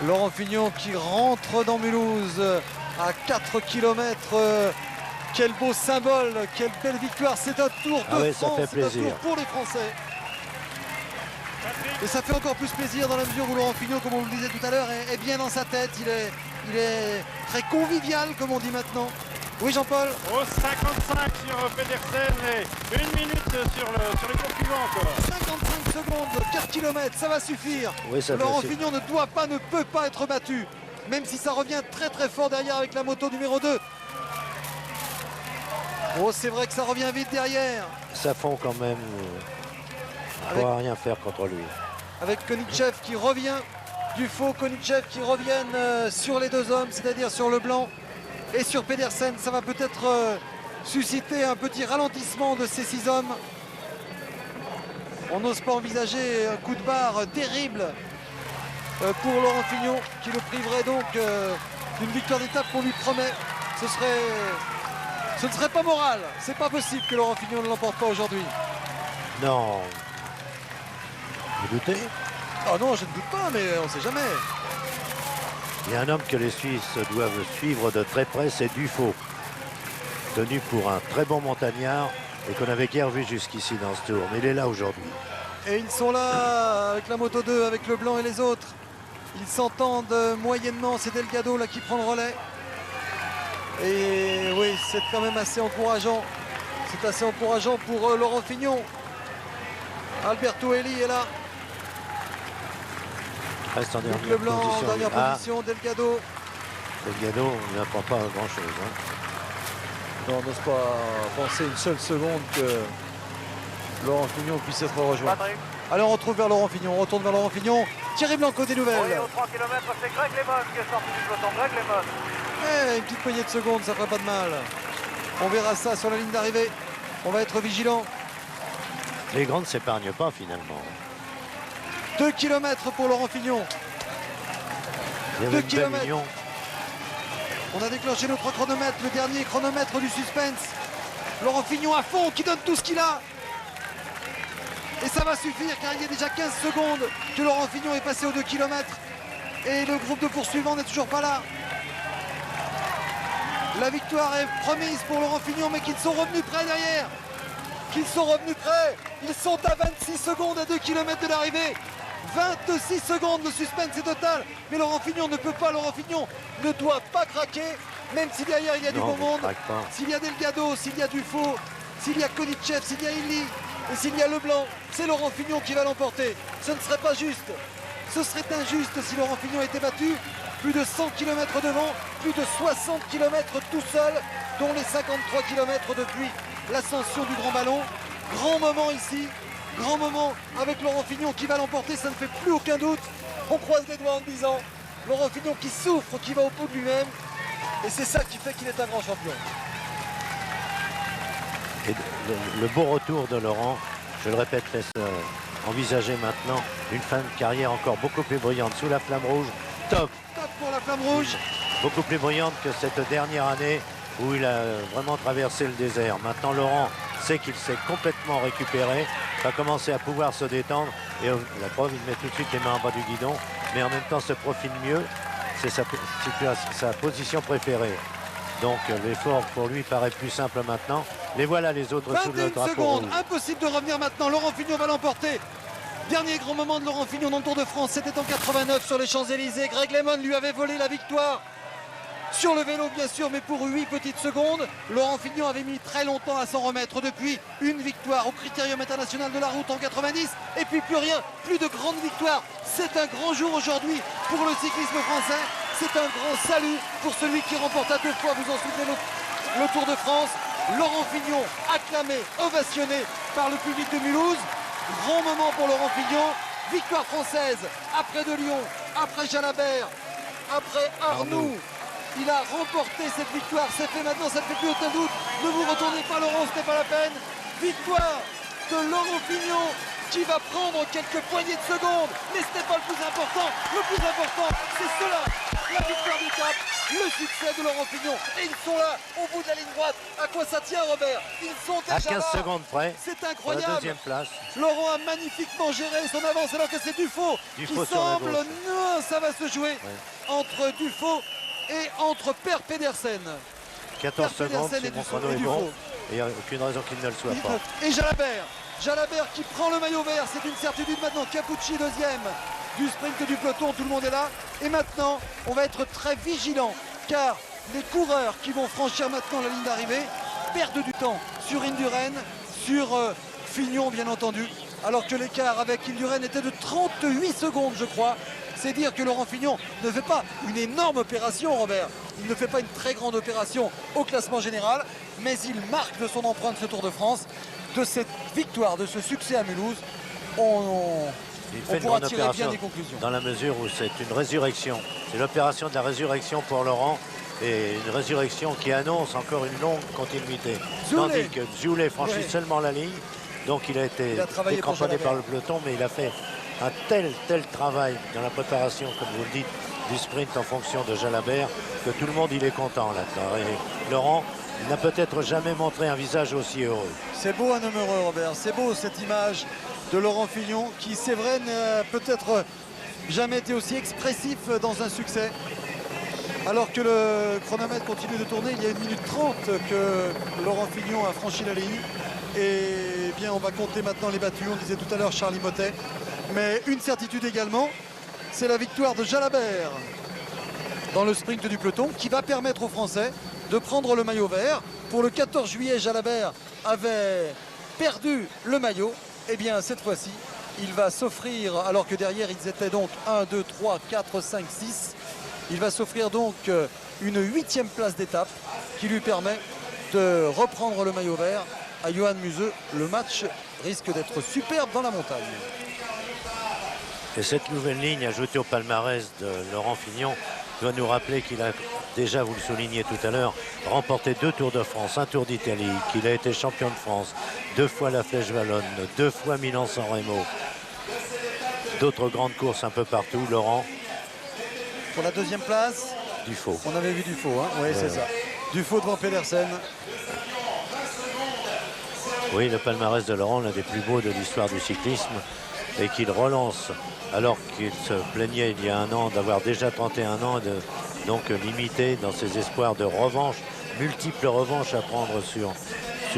Laurent Fignon qui rentre dans Mulhouse à 4 km. Quel beau symbole, quelle belle victoire. C'est un tour de Ah ouais, ça France, fait c'est un plaisir. tour pour les Français. Et ça fait encore plus plaisir dans la mesure où Laurent Fignon, comme on le disait tout à l'heure, est bien dans sa tête. Il est très convivial, comme on dit maintenant. Oui, Jean-Paul. Au 55 sur Pedersen et 1 minute sur le cours suivant encore. 55 secondes, 4 km, ça va suffire. Oui, ça Laurent fait- Fignon ne peut pas être battu. Même si ça revient très très fort derrière avec la moto numéro 2. Oh, c'est vrai que ça revient vite derrière. Ça fond quand même. On ne pourra rien faire contre lui. Avec Konitchev qui revient. Dufaux, Konitchev qui reviennent sur les deux hommes, c'est-à-dire sur Leblanc et sur Pedersen. Ça va peut-être susciter un petit ralentissement de ces 6 hommes. On n'ose pas envisager un coup de barre terrible pour Laurent Fignon qui le priverait donc d'une victoire d'étape qu'on lui promet. Ce ne serait pas moral. C'est pas possible que Laurent Fignon ne l'emporte pas aujourd'hui. Non. Vous doutez? Ah non, je ne doute pas, mais on ne sait jamais. Il y a un homme que les Suisses doivent suivre de très près, c'est Dufaux. Tenu pour un très bon montagnard et qu'on n'avait guère vu jusqu'ici dans ce tour. Mais il est là aujourd'hui. Et ils sont là avec la moto 2, avec Leblanc et les autres. Ils s'entendent moyennement. C'est Delgado là qui prend le relais. Et oui, c'est quand même assez encourageant. C'est assez encourageant pour Laurent Fignon. Alberto Eli est là. Reste en Luc dernière Leblanc en position. dernière Ah, position. Delgado. Delgado, il n'apprend pas grand-chose. Non, on n'ose pas penser une seule seconde que Laurent Fignon puisse être rejoint. Patrick. Allez, on retrouve vers Laurent Fignon. On retourne vers Laurent Fignon. Thierry Blanco des nouvelles. Oui, aux 3 km, c'est Greg Lemon qui est sorti du peloton. Greg Lemon. Une petite poignée de secondes, ça ferait pas de mal. On verra ça sur la ligne d'arrivée. On va être vigilant. Les grands ne s'épargnent pas finalement. 2 km pour Laurent Fignon. Il y 2 avait une belle kilomètres. union. On a déclenché notre chronomètre, le dernier chronomètre du suspense. Laurent Fignon à fond, qui donne tout ce qu'il a. Et ça va suffire car il y a déjà 15 secondes que Laurent Fignon est passé aux 2 km. Et le groupe de poursuivants n'est toujours pas là. La victoire est promise pour Laurent Fignon, mais qu'ils sont revenus près derrière. Qu'ils sont revenus près. Ils sont à 26 secondes à 2 km de l'arrivée. 26 secondes, le suspense est total. Mais Laurent Fignon ne peut pas, Laurent Fignon ne doit pas craquer. Même si derrière il y a du beau monde. S'il y a Delgado, s'il y a Dufaux, s'il y a Konicchev, s'il y a Illy et s'il y a Leblanc, c'est Laurent Fignon qui va l'emporter. Ce ne serait pas juste. Ce serait injuste si Laurent Fignon était battu. Plus de 100 km devant, plus de 60 km tout seul, dont les 53 km depuis l'ascension du Grand Ballon. Grand moment ici, grand moment avec Laurent Fignon qui va l'emporter, ça ne fait plus aucun doute. On croise les doigts en disant Laurent Fignon qui souffre, qui va au bout de lui-même. Et c'est ça qui fait qu'il est un grand champion. Et le beau retour de Laurent, je le répète, laisse envisager maintenant une fin de carrière encore beaucoup plus brillante sous la flamme rouge. Top Pour la flamme rouge. Beaucoup plus brillante que cette dernière année où il a vraiment traversé le désert. Maintenant, Laurent sait qu'il s'est complètement récupéré, va commencer à pouvoir se détendre. Et la preuve, il met tout de suite les mains en bas du guidon, mais en même temps se profile mieux. C'est sa position préférée. Donc l'effort pour lui paraît plus simple maintenant. Les voilà les autres sous le 21 drapeau secondes, rouge. impossible de revenir maintenant. Laurent Fignon va l'emporter. Dernier grand moment de Laurent Fignon dans le Tour de France, c'était en 89 sur les Champs-Élysées. Greg LeMond lui avait volé la victoire sur le vélo bien sûr, mais pour 8 petites secondes. Laurent Fignon avait mis très longtemps à s'en remettre depuis une victoire au Critérium international de la route en 90 et puis plus rien, plus de grandes victoires. C'est un grand jour aujourd'hui pour le cyclisme français. C'est un grand salut pour celui qui remporte à 2 fois, vous en souvenez, le Tour de France. Laurent Fignon, acclamé, ovationné par le public de Mulhouse. Grand moment pour Laurent Fignon, victoire française après de Lyon, après Jalabert, après Arnoux. Il a remporté cette victoire, c'est fait maintenant, ça ne fait plus aucun doute. Ne vous retournez pas Laurent, ce n'est pas la peine. Victoire de Laurent Fignon qui va prendre quelques poignées de secondes, mais ce n'est pas le plus important. Le plus important, c'est cela, la victoire du Cap, le succès de Laurent Fignon. Et ils sont là, au bout de la ligne droite. À quoi ça tient Robert? Ils sont déjà À 15 là. secondes près. C'est Pour la incroyable. deuxième place. Laurent a magnifiquement géré son avance alors que c'est Dufaux qui Dufaux sur la semble, gauche. non, ça va se jouer entre Dufaux et entre Per Pedersen. 14 Per secondes, Pedersen si et mon Dufaux. chrono est bon. Et il n'y a aucune raison qu'il ne le soit pas. Et Jalabert. Jalabert qui prend le maillot vert, c'est une certitude maintenant. Capucci deuxième du sprint du peloton, tout le monde est là. Et maintenant, on va être très vigilant car les coureurs qui vont franchir maintenant la ligne d'arrivée perdent du temps sur Indurain, sur Fignon bien entendu, alors que l'écart avec Indurain était de 38 secondes je crois. C'est dire que Laurent Fignon ne fait pas une énorme opération, Robert. Il ne fait pas une très grande opération au classement général, mais il marque de son empreinte ce Tour de France, de cette victoire, de ce succès à Mulhouse. On Il fait une pourra grande tirer bien opération des conclusions. dans la mesure où c'est une résurrection. C'est l'opération de la résurrection pour Laurent et une résurrection qui annonce encore une longue continuité. Zoulet. Tandis que Zoulet franchit Ouais. seulement la ligne, donc il a été Il a travaillé pour décramponné Jalabert. par le peloton, mais il a fait un tel travail dans la préparation, comme vous le dites, du sprint en fonction de Jalabert, que tout le monde il est content là-dedans. Et Laurent n'a peut-être jamais montré un visage aussi heureux. C'est beau un homme heureux, Robert. C'est beau cette image de Laurent Fignon qui, c'est vrai, n'a peut-être jamais été aussi expressif dans un succès. Alors que le chronomètre continue de tourner, il y a 1 minute 30 que Laurent Fignon a franchi la ligne. Et bien, on va compter maintenant les battus. On disait tout à l'heure Charlie Mottet. Mais une certitude également, c'est la victoire de Jalabert dans le sprint du peloton qui va permettre aux Français de prendre le maillot vert. Pour le 14 juillet, Jalabert avait perdu le maillot. Et bien, cette fois-ci, il va s'offrir, alors que derrière, ils étaient donc 1, 2, 3, 4, 5, 6. Il va s'offrir donc une 8e place d'étape qui lui permet de reprendre le maillot vert à Johan Museux. Le match risque d'être superbe dans la montagne. Et cette nouvelle ligne ajoutée au palmarès de Laurent Fignon doit nous rappeler qu'il a déjà, vous le soulignez tout à l'heure, remporté 2 Tours de France, un Tour d'Italie, qu'il a été champion de France, 2 fois la Flèche Wallonne, 2 fois Milan-San Remo. D'autres grandes courses un peu partout, Laurent. Pour la 2e place, Dufaux. on avait vu Dufaux, hein, oui, c'est ça. Dufaux devant Pedersen. Oui, le palmarès de Laurent, l'un des plus beaux de l'histoire du cyclisme, et qu'il relance alors qu'il se plaignait il y a un an d'avoir déjà 31 ans, donc limité dans ses espoirs de revanche, multiples revanches à prendre sur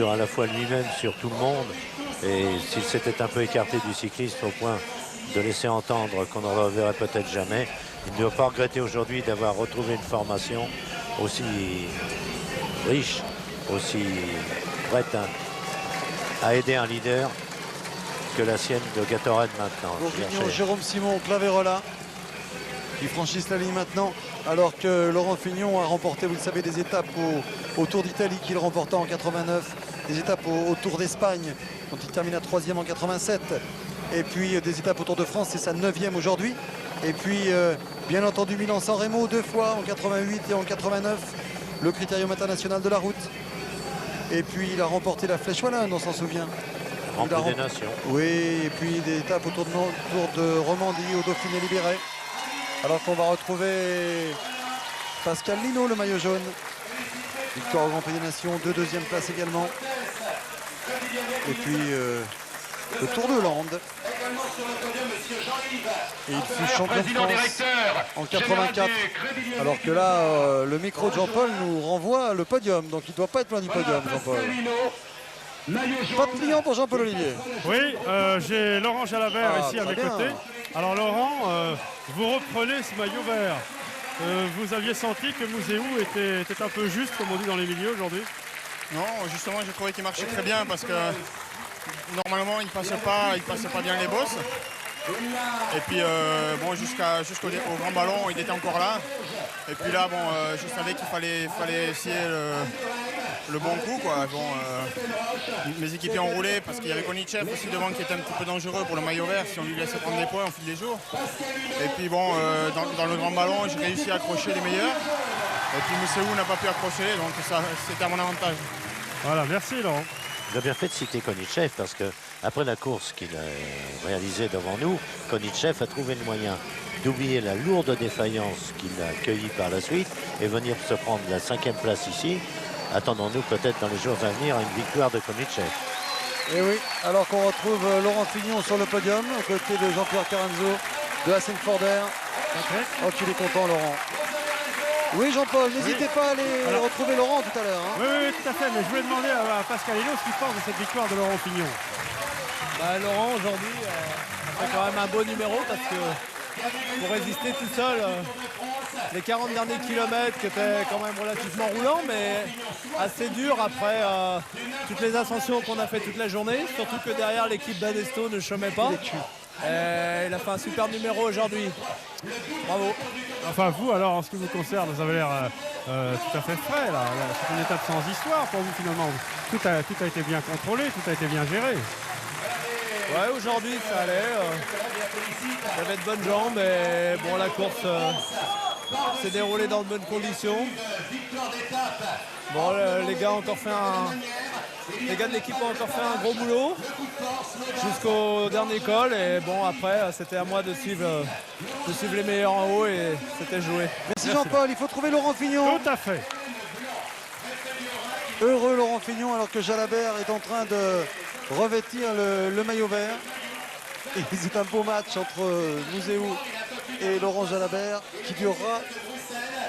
à la fois lui-même, sur tout le monde. Et s'il s'était un peu écarté du cyclisme au point de laisser entendre qu'on ne le reverrait peut-être jamais, il ne doit pas regretter aujourd'hui d'avoir retrouvé une formation aussi riche, aussi prête à aider un leader que la sienne de Gatorade maintenant. Bourguignon, Jérôme Simon, Claverola qui franchissent la ligne maintenant, alors que Laurent Fignon a remporté, vous le savez, des étapes au Tour d'Italie qu'il remporta en 89, des étapes au Tour d'Espagne dont il termina 3e en 87, et puis des étapes au Tour de France, c'est sa 9e aujourd'hui, et puis bien entendu Milan-San Remo 2 fois en 88 et en 89, le Critérium international de la route, et puis il a remporté la Flèche Wallonne, on s'en souvient. Rempli des nations. Oui, et puis des étapes autour de Romandie, au Dauphiné libéré. Alors qu'on va retrouver Pascal Lino, le maillot jaune. Victoire au Grand Prix des Nations, 2e place également. Et puis le Tour de Lande. Et il fut champion de France en 84. Alors que là, le micro de Jean-Paul nous renvoie le podium. Donc il ne doit pas être loin du podium, Jean-Paul. Pas de client pour Jean-Paul Olivier. Oui, j'ai Laurent Jalabert ici à mes côtés. Alors Laurent, vous reprenez ce maillot vert. Vous aviez senti que Mouzeou était un peu juste, comme on dit dans les milieux aujourd'hui? Non, justement, j'ai trouvé qu'il marchait très bien parce que normalement, il passait pas bien les bosses. Et puis, bon, jusqu'au grand ballon, il était encore là. Et puis là, bon, je savais qu'il fallait essayer le bon coup, quoi. Bon, mes équipiers ont roulé parce qu'il y avait Konichev aussi devant qui était un petit peu dangereux pour le maillot vert. Si on lui laissait prendre des points au fil des jours. Et puis bon, dans le grand ballon, j'ai réussi à accrocher les meilleurs. Et puis Mouzeou n'a pas pu accrocher, donc ça, c'était à mon avantage. Voilà, merci Laurent. Il a bien fait de citer Konichev parce que après la course qu'il a réalisée devant nous, Konichev a trouvé le moyen d'oublier la lourde défaillance qu'il a accueillie par la suite et venir se prendre la 5e place ici. Attendons-nous peut-être dans les jours à venir à une victoire de Konichev. Et oui, alors qu'on retrouve Laurent Fignon sur le podium, aux côtés de Jean-Pierre Caranzo, de Hassan Forder. Oh, tu es content, Laurent. Oui, Jean-Paul, n'hésitez pas à aller retrouver Laurent tout à l'heure. Hein. Oui, tout à fait, mais je voulais demander à Pascal Lino ce qu'il pense de cette victoire de Laurent Fignon. Laurent, aujourd'hui, a fait quand même un beau numéro parce que pour résister tout seul, les 40 derniers kilomètres qui étaient quand même relativement roulants, mais assez dur après toutes les ascensions qu'on a fait toute la journée, surtout que derrière l'équipe d'Adesto ne chômait pas. Il a fait un super numéro aujourd'hui. Bravo. Enfin vous, alors en ce qui vous concerne, vous avez l'air tout à fait frais là. C'est une étape sans histoire pour vous finalement. Tout a été bien contrôlé, tout a été bien géré. Ouais, aujourd'hui ça allait. J'avais de bonnes jambes et bon, la course s'est déroulée dans de bonnes conditions. Bon, les gars de l'équipe ont encore fait un gros boulot jusqu'au dernier col et bon, après c'était à moi de suivre les meilleurs en haut et c'était joué. Merci Jean-Paul, il faut trouver Laurent Fignon. Tout à fait. Heureux Laurent Fignon alors que Jalabert est en train de revêtir le maillot vert. Et c'est un beau match entre Mouzeou et Laurent Jalabert qui durera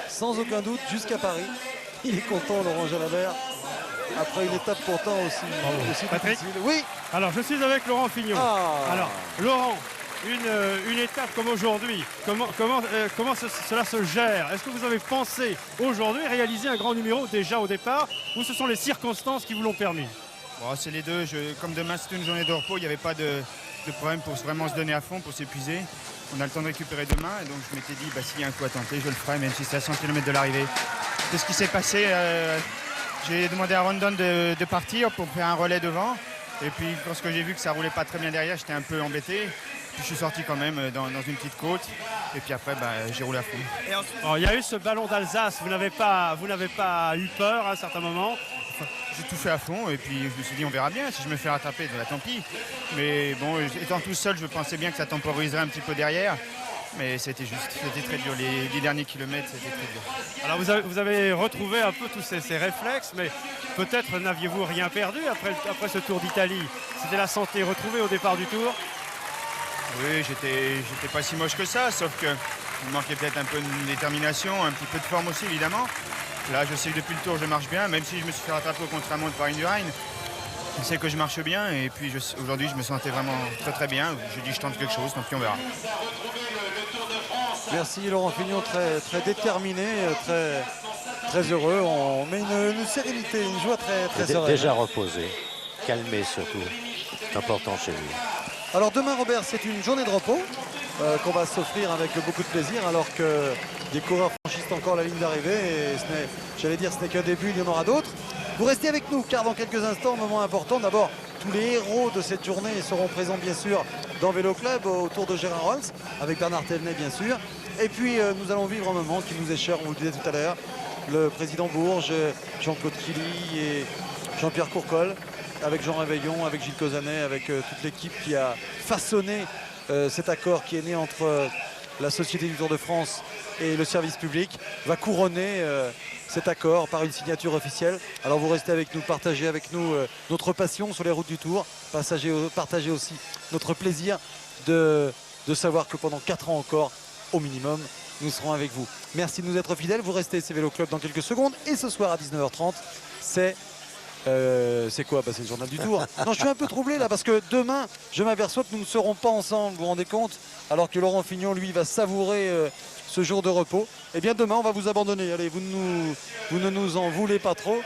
sans aucun doute jusqu'à Paris. Il est content Laurent Jalabert après une étape pourtant aussi Patrick. difficile. Oui. Alors je suis avec Laurent Fignon. Alors Laurent, une étape comme aujourd'hui, comment cela se gère? Est-ce que vous avez pensé aujourd'hui réaliser un grand numéro déjà au départ ou ce sont les circonstances qui vous l'ont permis? Bon, c'est les deux. Comme demain c'est une journée de repos, il n'y avait pas de problème pour vraiment se donner à fond, pour s'épuiser. On a le temps de récupérer demain et donc je m'étais dit s'il y a un coup à tenter, je le ferai même si c'est à 100 km de l'arrivée. C'est ce qui s'est passé. J'ai demandé à Rondon de partir pour faire un relais devant. Et puis lorsque j'ai vu que ça roulait pas très bien derrière, j'étais un peu embêté. Puis je suis sorti quand même dans une petite côte. Et puis après, j'ai roulé à fond. Alors, il y a eu ce ballon d'Alsace. Vous n'avez pas eu peur à un certain moment? J'ai tout fait à fond et puis je me suis dit on verra bien. Si je me fais rattraper, tant pis. Mais bon, étant tout seul, je pensais bien que ça temporiserait un petit peu derrière. Mais c'était juste, c'était très dur. Les 10 derniers kilomètres, c'était très dur. Alors vous avez retrouvé un peu tous ces réflexes, mais peut-être n'aviez-vous rien perdu après ce Tour d'Italie. C'était la santé retrouvée au départ du Tour. Oui, j'étais pas si moche que ça, sauf que il manquait peut-être un peu de détermination, un petit peu de forme aussi évidemment. Là, je sais que depuis le Tour, je marche bien, même si je me suis fait rattraper au contre-la-montre par Indurain. Je sais que je marche bien et puis aujourd'hui, je me sentais vraiment très très bien. Je dis je tente quelque chose, donc puis on verra. Merci Laurent Fignon, très déterminé, très heureux. On met une sérénité, une joie très sereine. Déjà reposé, calmé surtout. C'est important chez lui. Alors demain, Robert, c'est une journée de repos qu'on va s'offrir avec beaucoup de plaisir, alors que des coureurs franchissent encore la ligne d'arrivée. Et j'allais dire, ce n'est qu'un début, il y en aura d'autres. Vous restez avec nous, car dans quelques instants, moment important. D'abord, tous les héros de cette journée seront présents, bien sûr, dans Vélo Club, autour de Gérard Rolls, avec Bernard Thévenet, bien sûr. Et puis, nous allons vivre un moment qui nous est cher, on vous le disait tout à l'heure. Le président Bourges, Jean-Claude Killy et Jean-Pierre Courcol, avec Jean Réveillon, avec Gilles Cosanet, avec toute l'équipe qui a façonné cet accord qui est né entre la Société du Tour de France et le service public, va couronner cet accord par une signature officielle. Alors vous restez avec nous, partagez avec nous notre passion sur les routes du Tour, partagez aussi notre plaisir de savoir que pendant 4 ans encore, au minimum, nous serons avec vous. Merci de nous être fidèles, vous restez, c'est Vélo Club dans quelques secondes, et ce soir à 19h30, c'est quoi? C'est le journal du Tour. Non, je suis un peu troublé là parce que demain, je m'aperçois que nous ne serons pas ensemble, vous vous rendez compte? Alors que Laurent Fignon, lui, va savourer ce jour de repos. Eh bien, demain, on va vous abandonner. Allez, vous ne nous en voulez pas trop.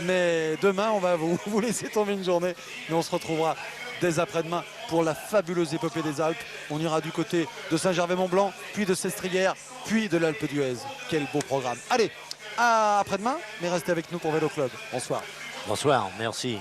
Mais demain, on va vous laisser tomber une journée. Mais on se retrouvera dès après-demain pour la fabuleuse épopée des Alpes. On ira du côté de Saint-Gervais-Mont-Blanc, puis de Sestrières, puis de l'Alpe d'Huez. Quel beau programme. Allez, à après-demain, mais restez avec nous pour Vélo Club. Bonsoir. Bonsoir, merci.